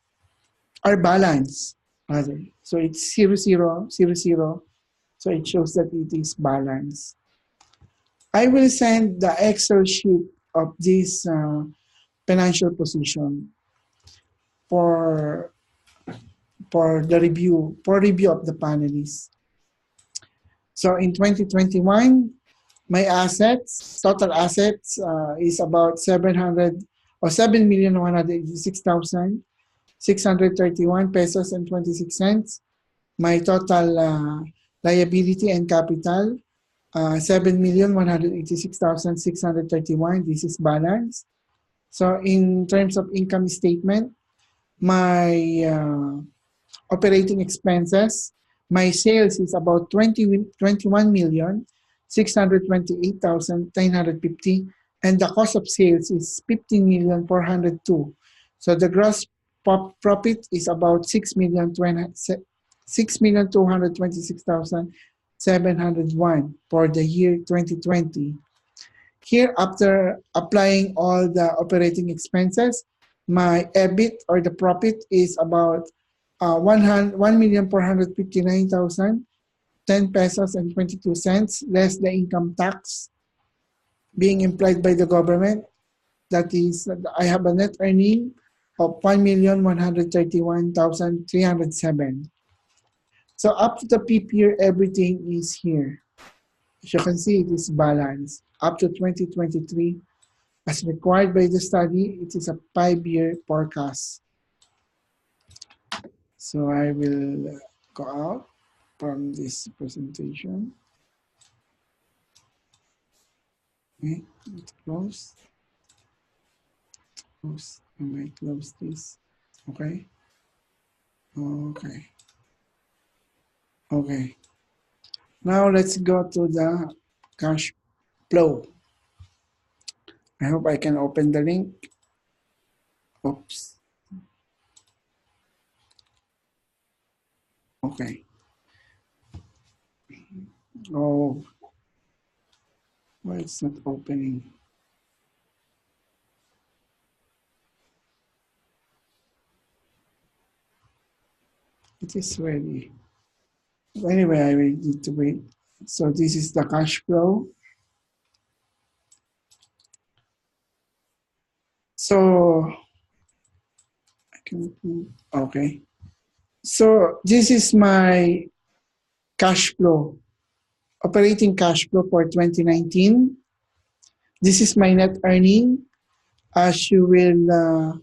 are balanced rather. So it's 0, 0, 0, 0. So it shows that it is balanced. I will send the Excel sheet of this financial position for review of the panelists. So in 2021, my total assets is about 7,186,631 pesos and 26 cents. My total liability and capital, 7,186,631. This is balance. So in terms of income statement, my operating expenses, my sales is about 21,628,950, and the cost of sales is 15,402. So the gross profit is about 6,226,701 for the year 2020. Here, after applying all the operating expenses, my EBIT or the profit is about 1,459,010 pesos and 22 cents, less the income tax being implied by the government. That is, I have a net earning of 1,131,307. So up to the PIP year, everything is here. As you can see, it is balanced. Up to 2023, as required by the study, it is a 5-year forecast. So I will go out from this presentation. Okay, let's close. Close. I might close this. Okay. Okay. Okay. Now let's go to the cash flow. I hope I can open the link. Oops. Okay. Oh, why it's not opening? It is ready. Anyway, I will need to wait. So this is the cash flow. So I can, okay. So this is my cash flow, operating cash flow for 2019. This is my net earning. As you will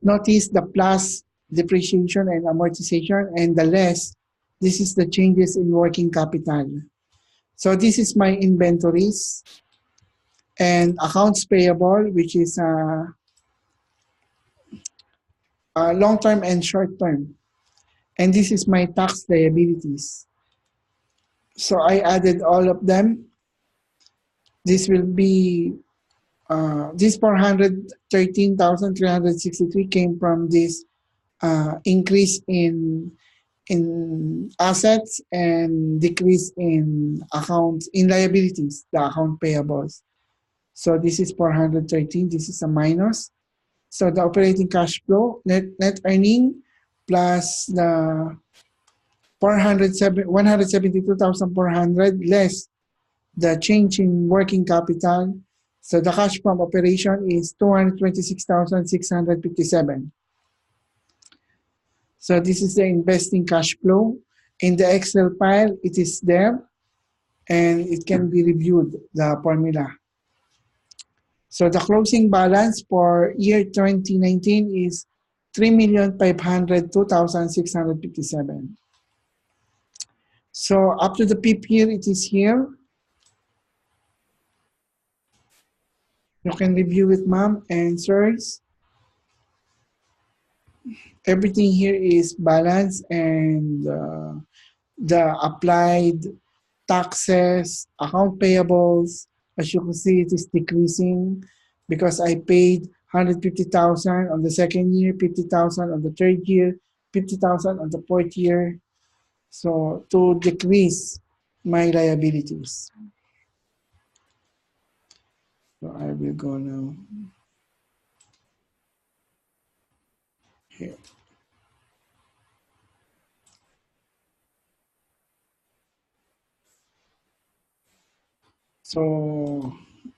notice, the plus depreciation and amortization, and the less, this is the changes in working capital. So this is my inventories and accounts payable, which is long-term and short-term. And this is my tax liabilities. So I added all of them. This will be, this 413,363 came from this increase in in assets and decrease in accounts in liabilities, the account payables. So this is 413. This is a minus. So the operating cash flow, net earning plus the 172,400 less the change in working capital. So the cash from operation is 226,657. So this is the investing cash flow. In the Excel file, it is there and it can be reviewed, the formula. So the closing balance for year 2019 is 3,502,657. So up to the PIP year, it is here. You can review it, ma'am and sirs. Everything here is balanced and the applied taxes, account payables, as you can see, it is decreasing because I paid 150,000 on the second year, 50,000 on the third year, 50,000 on the fourth year. So to decrease my liabilities. So I will go now here. So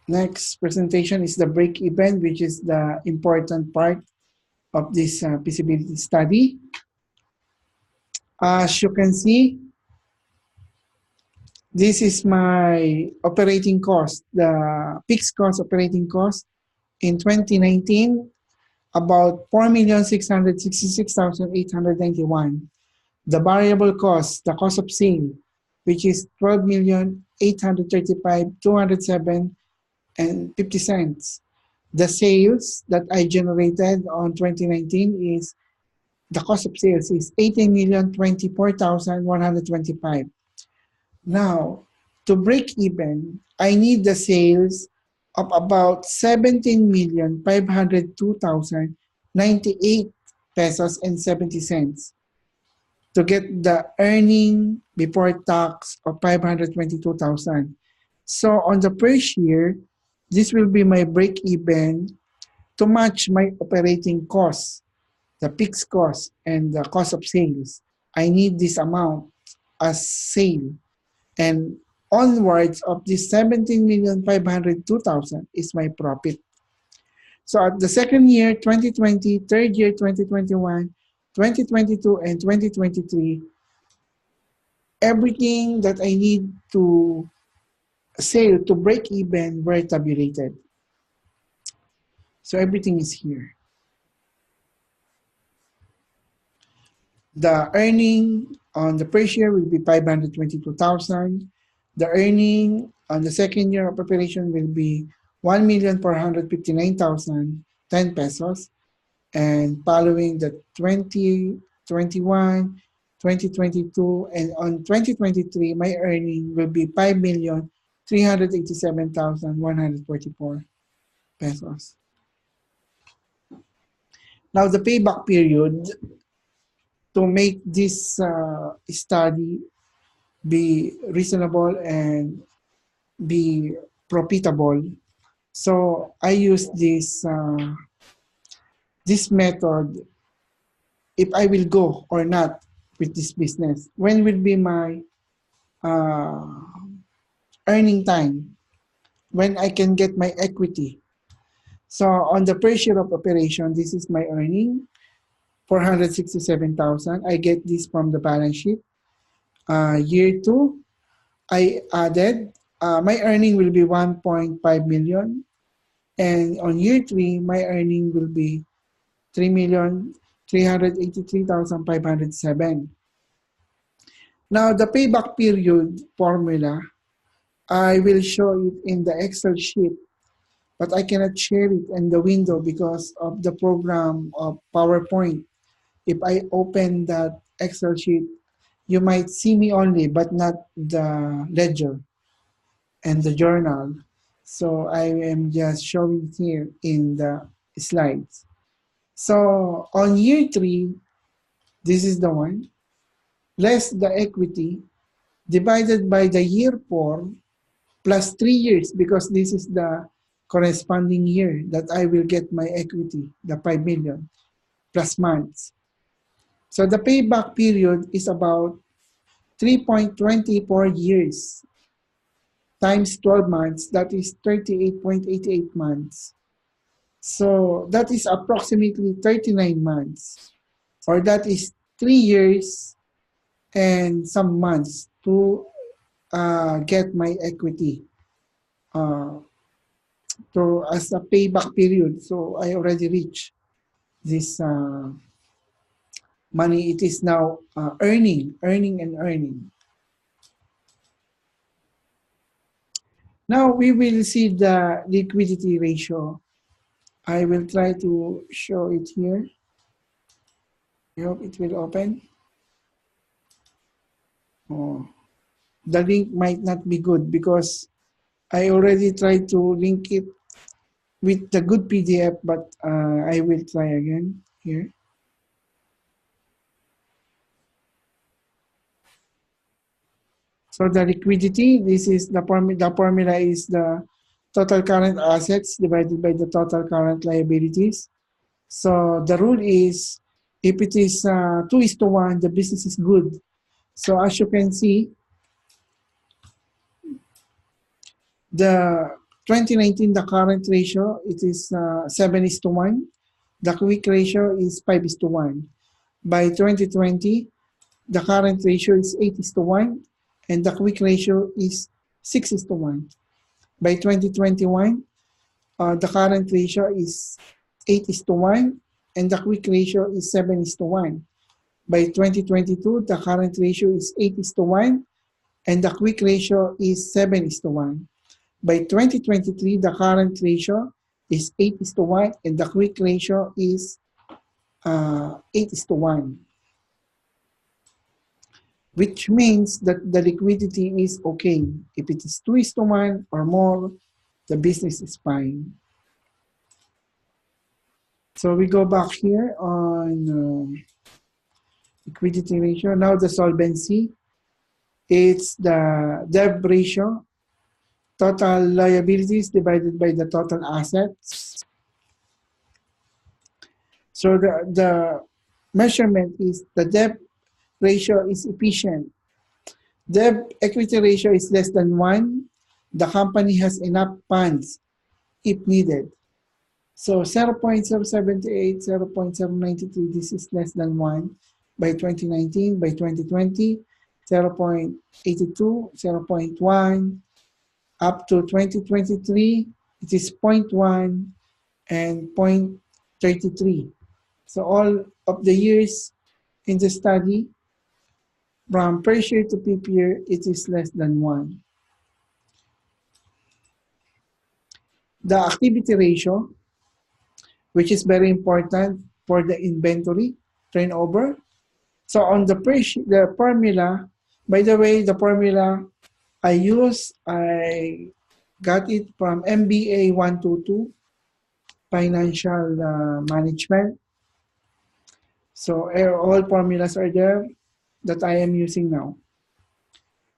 next presentation is the break even, which is the important part of this feasibility study. As you can see, this is my operating cost, the fixed cost operating cost in 2019, about 4,666,891. The variable cost, the cost of sale, which is 12,835,207 and 50 cents. The sales that I generated on 2019 is the cost of sales is 18,024,125. Now, to break even, I need the sales of about 17,502,098 pesos and 70 cents to get the earning before tax of 522,000. So on the first year, this will be my break even to match my operating costs, the fixed cost and the cost of sales. I need this amount as sale. And onwards of this 17,502,000 is my profit. So at the second year, 2020, third year, 2021, 2022, and 2023, everything that I need to sell to break even were tabulated. So everything is here. The earning on the first year will be 522,000. The earning on the second year of operation will be 1,459,010 pesos. And following the 2021, 2022, and on 2023, my earning will be 5,387,144 pesos. Now the payback period to make this study be reasonable and be profitable. So I use this method if I will go or not with this business. When will be my uh, earning time? When I can get my equity? So on the first year of operation, this is my earning, 467,000. I get this from the balance sheet. Year two, I added, my earning will be 1.5 million. And on year three, my earning will be 3,383,507. Now, the payback period formula, I will show it in the Excel sheet, but I cannot share it in the window because of the program of PowerPoint. If I open that Excel sheet, you might see me only, but not the ledger and the journal. So I am just showing here in the slides. So on year three, this is the one. less the equity divided by the year 4 plus 3 years, because this is the corresponding year that I will get my equity, the 5 million, plus months. So the payback period is about 3.24 years times 12 months, that is 38.88 months. So that is approximately 39 months, or that is 3 years and some months to get my equity to as a payback period. So I already reached this money. It is now earning. Now we will see the liquidity ratio. I will try to show it here. I hope it will open. Oh, the link might not be good because I already tried to link it with the good PDF, but I will try again here. So the liquidity, this is the formula is the total current assets divided by the total current liabilities. So the rule is, if it is 2:1, the business is good. So as you can see, the 2019, the current ratio, it is 7:1. The quick ratio is 5:1. By 2020, the current ratio is 8:1, and the quick ratio is 6:1. By 2021, the current ratio is 8:1, and the quick ratio is 7:1. By 2022, the current ratio is 8:1, and the quick ratio is 7:1. By 2023, the current ratio is 8:1, and the quick ratio is 8:1, which means that the liquidity is okay. If it is 2:1 or more, the business is fine. So we go back here on liquidity ratio. Now the solvency, it's the debt ratio, total liabilities divided by the total assets. So the measurement is the debt ratio is efficient. Debt equity ratio is less than 1. The company has enough funds if needed. So 0.078, 0.093, this is less than 1 by 2019. By 2020, 0.82, 0.1, up to 2023, it is 0.1 and 0.33. So all of the years in the study, from first year to fifth year, it is less than 1. The activity ratio, which is very important for the inventory turnover. So on the formula, by the way, the formula I got it from MBA 122, Financial Management. So all formulas are there that I am using now.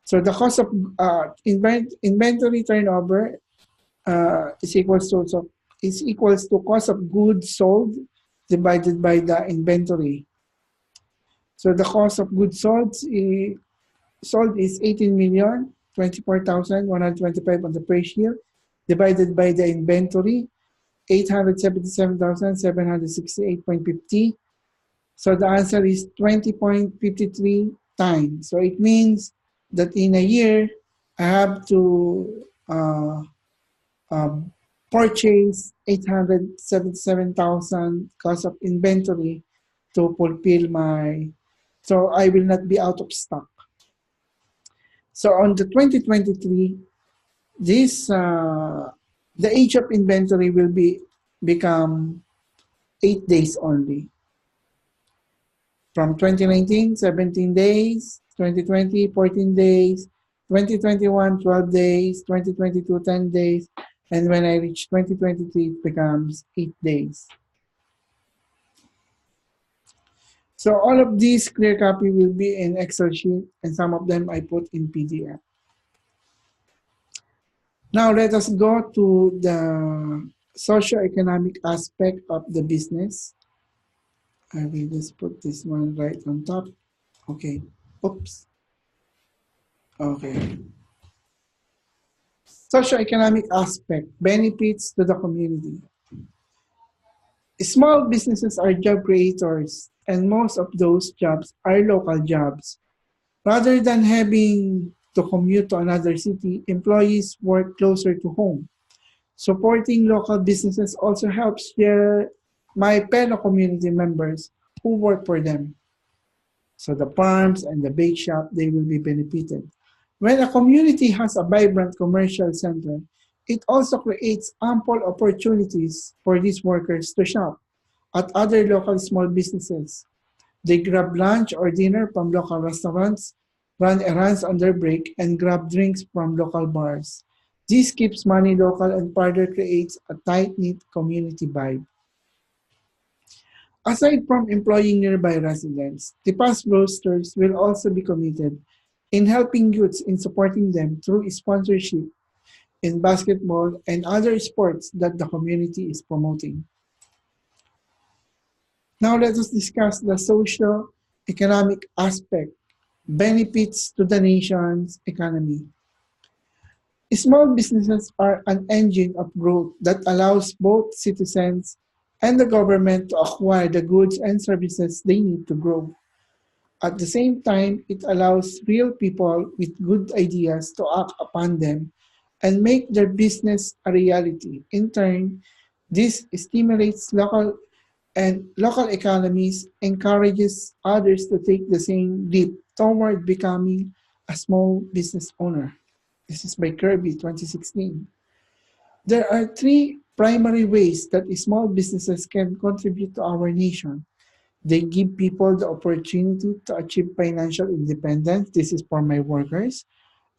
So the cost of inventory turnover is equals to cost of goods sold divided by the inventory. So the cost of goods sold is 18,024,125 on the first year, divided by the inventory, 877,768.50. So the answer is 20.53 times. So it means that in a year, I have to purchase 877,000 cost of inventory to fulfill so I will not be out of stock. So on the 2023, the age of inventory will become 8 days only. From 2019, 17 days, 2020, 14 days, 2021, 12 days, 2022, 10 days, and when I reach 2023, it becomes 8 days. So all of these clear copy will be in Excel sheet, and some of them I put in PDF. Now let us go to the socio-economic aspect of the business. I will just put this one right on top. Okay. Oops. Okay. Socio-economic aspect, benefits to the community. Small businesses are job creators, and most of those jobs are local jobs. Rather than having to commute to another city, employees work closer to home. Supporting local businesses also helps my fellow community members who work for them. So the farms and the bake shop, they will be benefited. When a community has a vibrant commercial center, it also creates ample opportunities for these workers to shop at other local small businesses. They grab lunch or dinner from local restaurants, run errands on their break, and grab drinks from local bars. This keeps money local and further creates a tight-knit community vibe. Aside from employing nearby residents, the past Broasters will also be committed in helping youths in supporting them through sponsorship in basketball and other sports that the community is promoting. Now let us discuss the socio-economic aspect, benefits to the nation's economy. Small businesses are an engine of growth that allows both citizens and the government to acquire the goods and services they need to grow. At the same time, it allows real people with good ideas to act upon them and make their business a reality. In turn, this stimulates local economies, encourages others to take the same leap toward becoming a small business owner. This is by Kirby 2016. There are three primary ways that small businesses can contribute to our nation. They give people the opportunity to achieve financial independence. This is for my workers,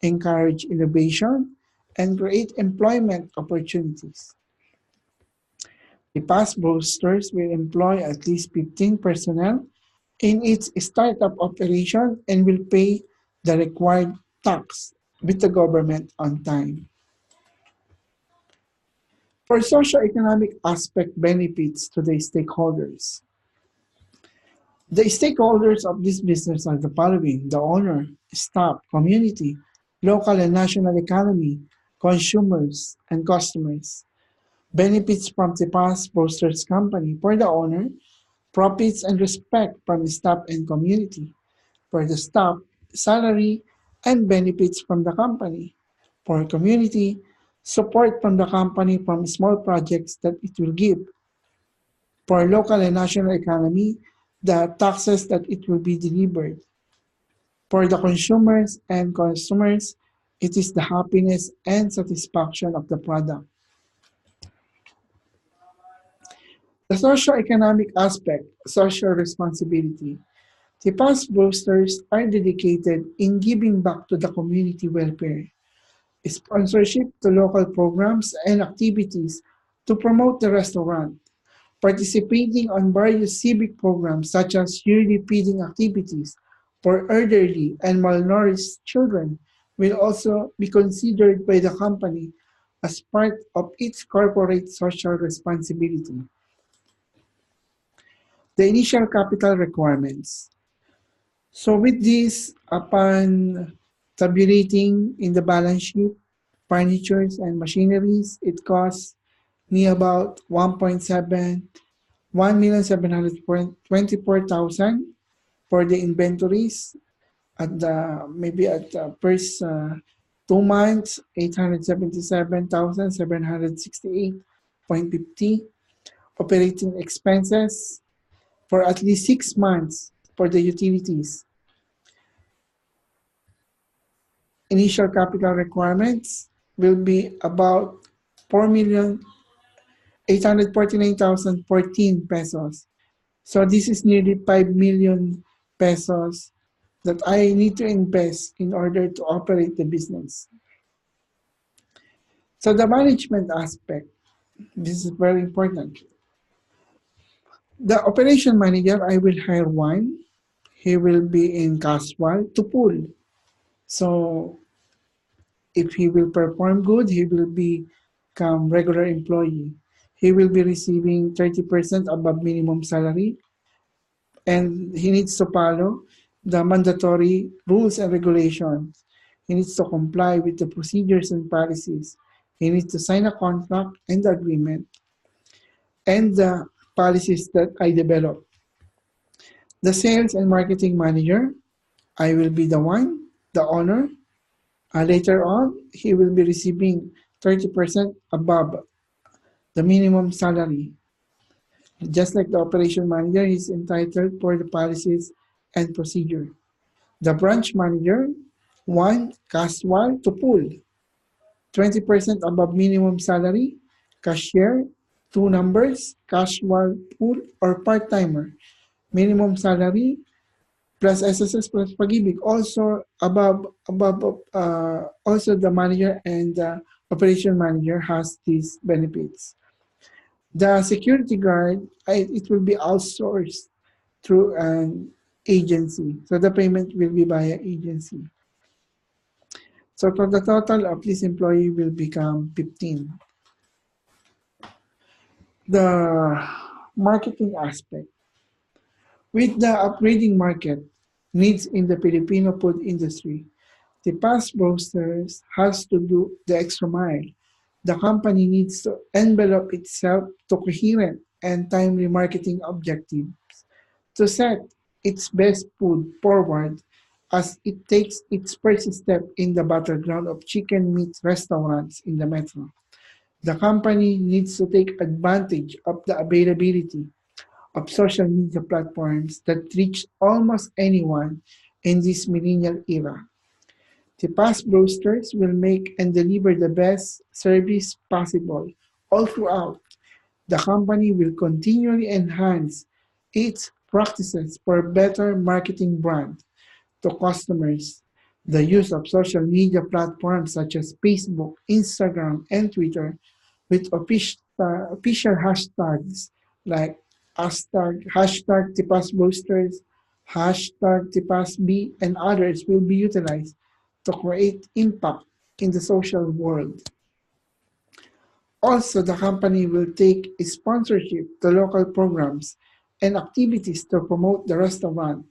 encourage innovation, and create employment opportunities. The past boosters will employ at least 15 personnel in its startup operation and will pay the required tax with the government on time. For socioeconomic aspect benefits to the stakeholders. The stakeholders of this business are the following: the owner, staff, community, local and national economy, consumers, and customers. Benefits from the past Broaster's company for the owner, profits and respect from staff and community. For the staff, salary and benefits from the company. For community, support from the company from small projects that it will give. For local and national economy, the taxes that it will be delivered. For the consumers and customers, it is the happiness and satisfaction of the product. The socio-economic aspect, social responsibility. The past boosters are dedicated in giving back to the community welfare, sponsorship to local programs and activities to promote the restaurant, participating on various civic programs such as yearly feeding activities for elderly and malnourished children will also be considered by the company as part of its corporate social responsibility. The initial capital requirements. So with this, upon tabulating in the balance sheet, furnitures and machineries, it costs me about 1,724,000 for the inventories at the maybe at the first 2 months, 877,768.50 operating expenses for at least 6 months for the utilities. Initial capital requirements will be about 4,849,014 pesos. So this is nearly 5 million pesos that I need to invest in order to operate the business. So the management aspect, this is very important. The operation manager, I will hire one. He will be in casual to pool. So if he will perform good, he will become regular employee. He will be receiving 30% above minimum salary, and he needs to follow the mandatory rules and regulations. He needs to comply with the procedures and policies. He needs to sign a contract and the agreement and the policies that I develop. The sales and marketing manager, I will be the one, the owner. Later on, he will be receiving 30% above the minimum salary. Just like the operation manager, he is entitled for the policies and procedure. The branch manager, one, casual to pool, 20% above minimum salary. Cashier, two numbers, casual, pool, or part-timer. Minimum salary plus SSS plus pag-ibig. Also the manager and the operation manager has these benefits. The security guard, it will be outsourced through an agency. So the payment will be via agency. So for the total of this employee will become 15. The marketing aspect. With the upgrading market needs in the Filipino food industry, the past boasters has to do the extra mile. The company needs to envelop itself to coherent and timely marketing objectives to set its best food forward as it takes its first step in the battleground of chicken meat restaurants in the metro. The company needs to take advantage of the availability of social media platforms that reach almost anyone in this millennial era. The past boosters will make and deliver the best service possible all throughout. The company will continually enhance its practices for better marketing brand to customers. The use of social media platforms such as Facebook, Instagram, and Twitter with official hashtags like hashtag TIPAS boosters, hashtag TIPASB, and others will be utilized to create impact in the social world. Also, the company will take sponsorship to local programs and activities to promote the restaurant,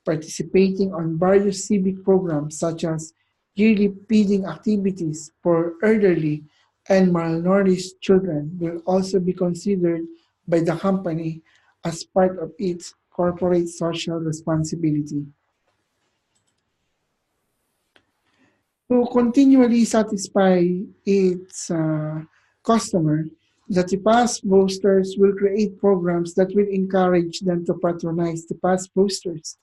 participating on various civic programs such as yearly feeding activities for elderly and malnourished children will also be considered by the company as part of its corporate social responsibility. To continually satisfy its customer, the TIPAS boosters will create programs that will encourage them to patronize TIPAS boosters.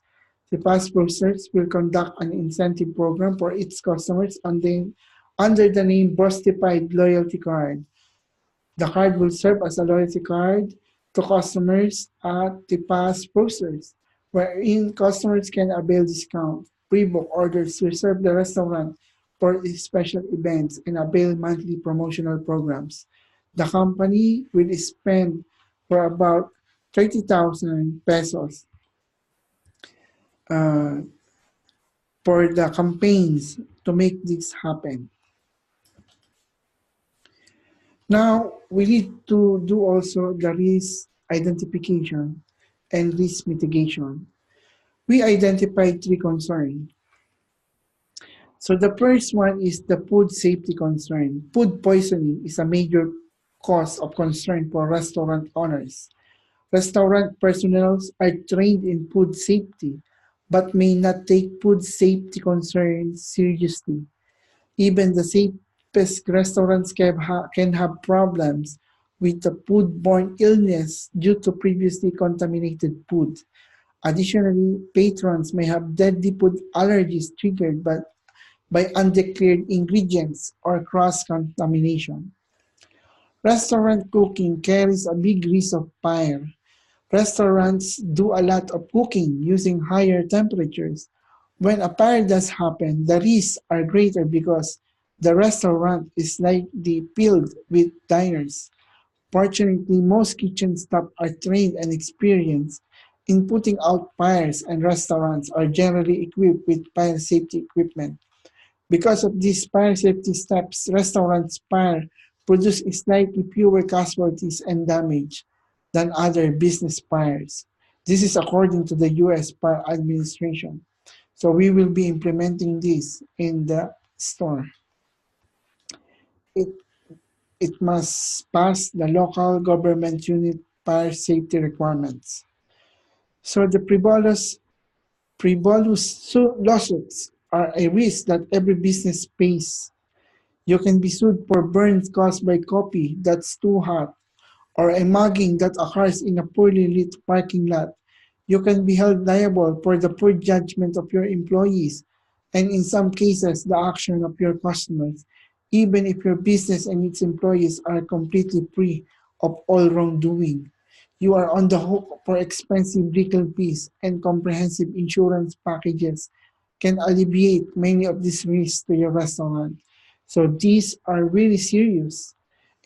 TIPAS boosters will conduct an incentive program for its customers under the name Bostified Loyalty Card. The card will serve as a loyalty card to customers at the past posters, wherein customers can avail discount, pre-book orders to reserve the restaurant for special events, and avail monthly promotional programs. The company will spend for about 30,000 pesos uh, for the campaigns to make this happen. Now, we need to do also the risk identification and risk mitigation. We identified three concerns. So the first one is the food safety concern. Food poisoning is a major cause of concern for restaurant owners. Restaurant personnel are trained in food safety, but may not take food safety concerns seriously. Even the safest restaurants can have problems with the foodborne illness due to previously contaminated food. Additionally, patrons may have deadly food allergies triggered by undeclared ingredients or cross-contamination. Restaurant cooking carries a big risk of fire. Restaurants do a lot of cooking using higher temperatures. When a fire does happen, the risks are greater because the restaurant is likely filled with diners. Fortunately, most kitchen staff are trained and experienced in putting out fires, and restaurants are generally equipped with fire safety equipment. Because of these fire safety steps, restaurants fire produce slightly fewer casualties and damage than other business fires. This is according to the US Fire Administration. So we will be implementing this in the store. It, it must pass the local government unit fire safety requirements. So the frivolous lawsuits are a risk that every business faces. You can be sued for burns caused by coffee that's too hot, or a mugging that occurs in a poorly lit parking lot. You can be held liable for the poor judgment of your employees, and in some cases, the action of your customers, even if your business and its employees are completely free of all wrongdoing. You are on the hook for expensive legal fees, and comprehensive insurance packages can alleviate many of these risks to your restaurant. So these are really serious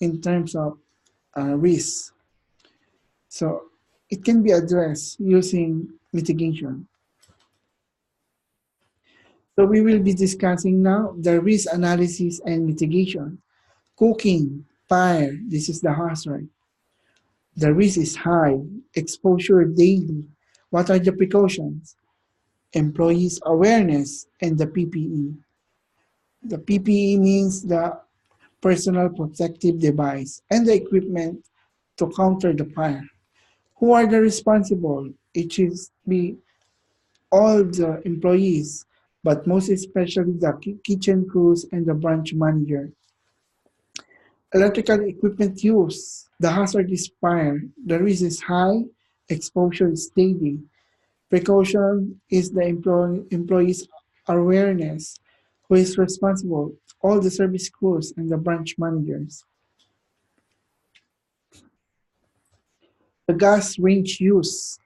in terms of risks. So it can be addressed using mitigation. So we will be discussing now the risk analysis and mitigation. Cooking, fire, this is the hazard. The risk is high, exposure daily. What are the precautions? Employees awareness and the PPE. The PPE means the personal protective device and the equipment to counter the fire. Who are the responsible? It should be all the employees, but most especially the kitchen crews and the branch manager. Electrical equipment use. The hazard is fire. The risk is high. Exposure is steady. Precaution is the employees' awareness. Who is responsible? All the service crews and the branch managers. The gas range use.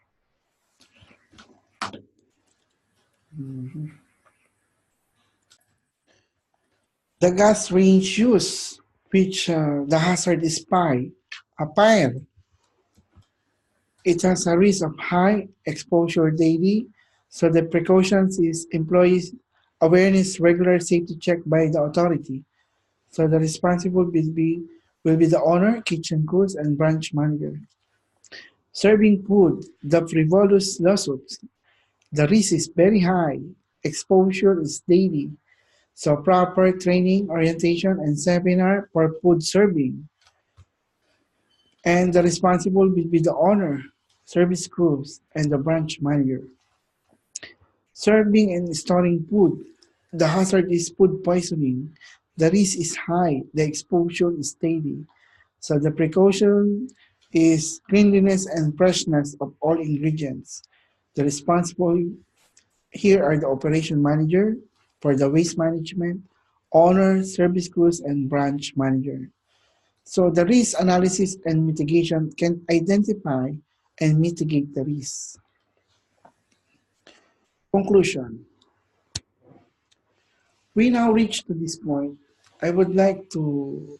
The gas range use, which the hazard is pi, a fire. It has a risk of high exposure daily, so the precautions is employees awareness, regular safety check by the authority. So the responsible will be the owner, kitchen crews, and branch manager. Serving food, the frivolous lawsuits. The risk is very high. Exposure is daily. So proper training, orientation, and seminar for food serving. And the responsible will be the owner, service crews, and the branch manager. Serving and storing food. The hazard is food poisoning. The risk is high. The exposure is daily. So the precaution is cleanliness and freshness of all ingredients. The responsible here are the operation manager for the waste management, owner, service crews, and branch manager. So the risk analysis and mitigation can identify and mitigate the risks. Conclusion. We now reach to this point. I would like to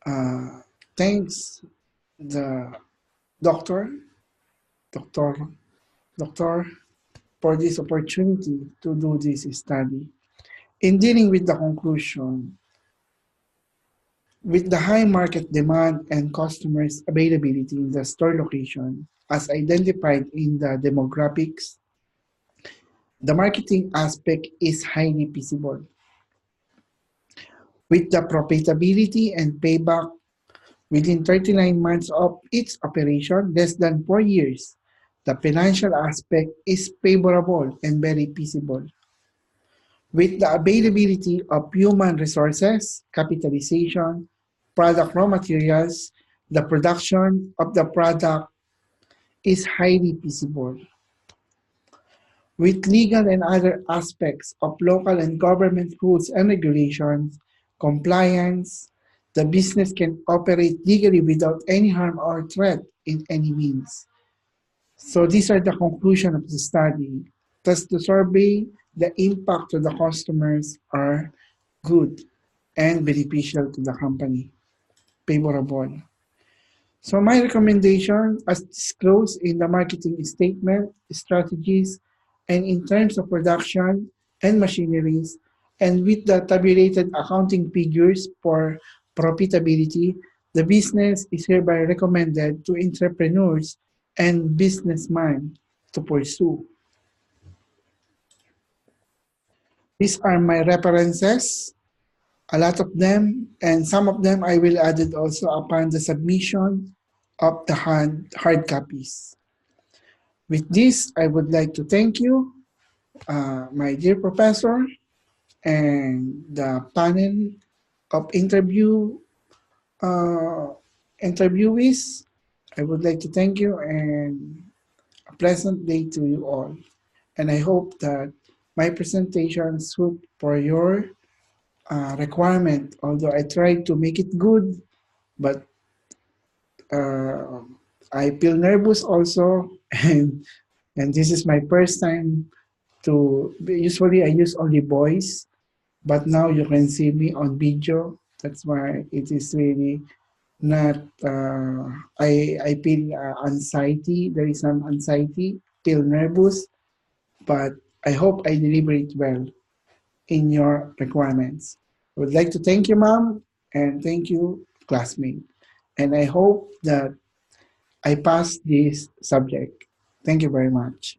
uh, thanks the doctor, doctor, doctor, for this opportunity to do this study. In dealing with the conclusion, with the high market demand and customers' availability in the store location, as identified in the demographics, the marketing aspect is highly visible. With the profitability and payback within 39 months of its operation, less than 4 years, the financial aspect is favorable and very visible. With the availability of human resources, capitalization, product raw materials, the production of the product is highly visible. With legal and other aspects of local and government rules and regulations, compliance, the business can operate legally without any harm or threat in any means. So these are the conclusion of the study. Thus the survey, the impact to the customers are good and beneficial to the company, favorable. So my recommendation, as disclosed in the marketing statement, strategies, and in terms of production and machineries, and with the tabulated accounting figures for profitability, the business is hereby recommended to entrepreneurs and businessmen to pursue. These are my references, a lot of them, and some of them I will add it also upon the submission of the hard copies. With this, I would like to thank you, my dear professor, and the panel of uh, interviewees. I would like to thank you and a pleasant day to you all. And I hope that my presentation suit for your requirement, although I tried to make it good, but uh, I feel nervous also, and this is my first time to. Usually, I use only voice, but now you can see me on video. That's why it is really not. I feel anxiety. There is some anxiety. Feel nervous, but I hope I deliver it well in your requirements. I would like to thank you, ma'am, and thank you, classmate. And I hope that I pass this subject. Thank you very much.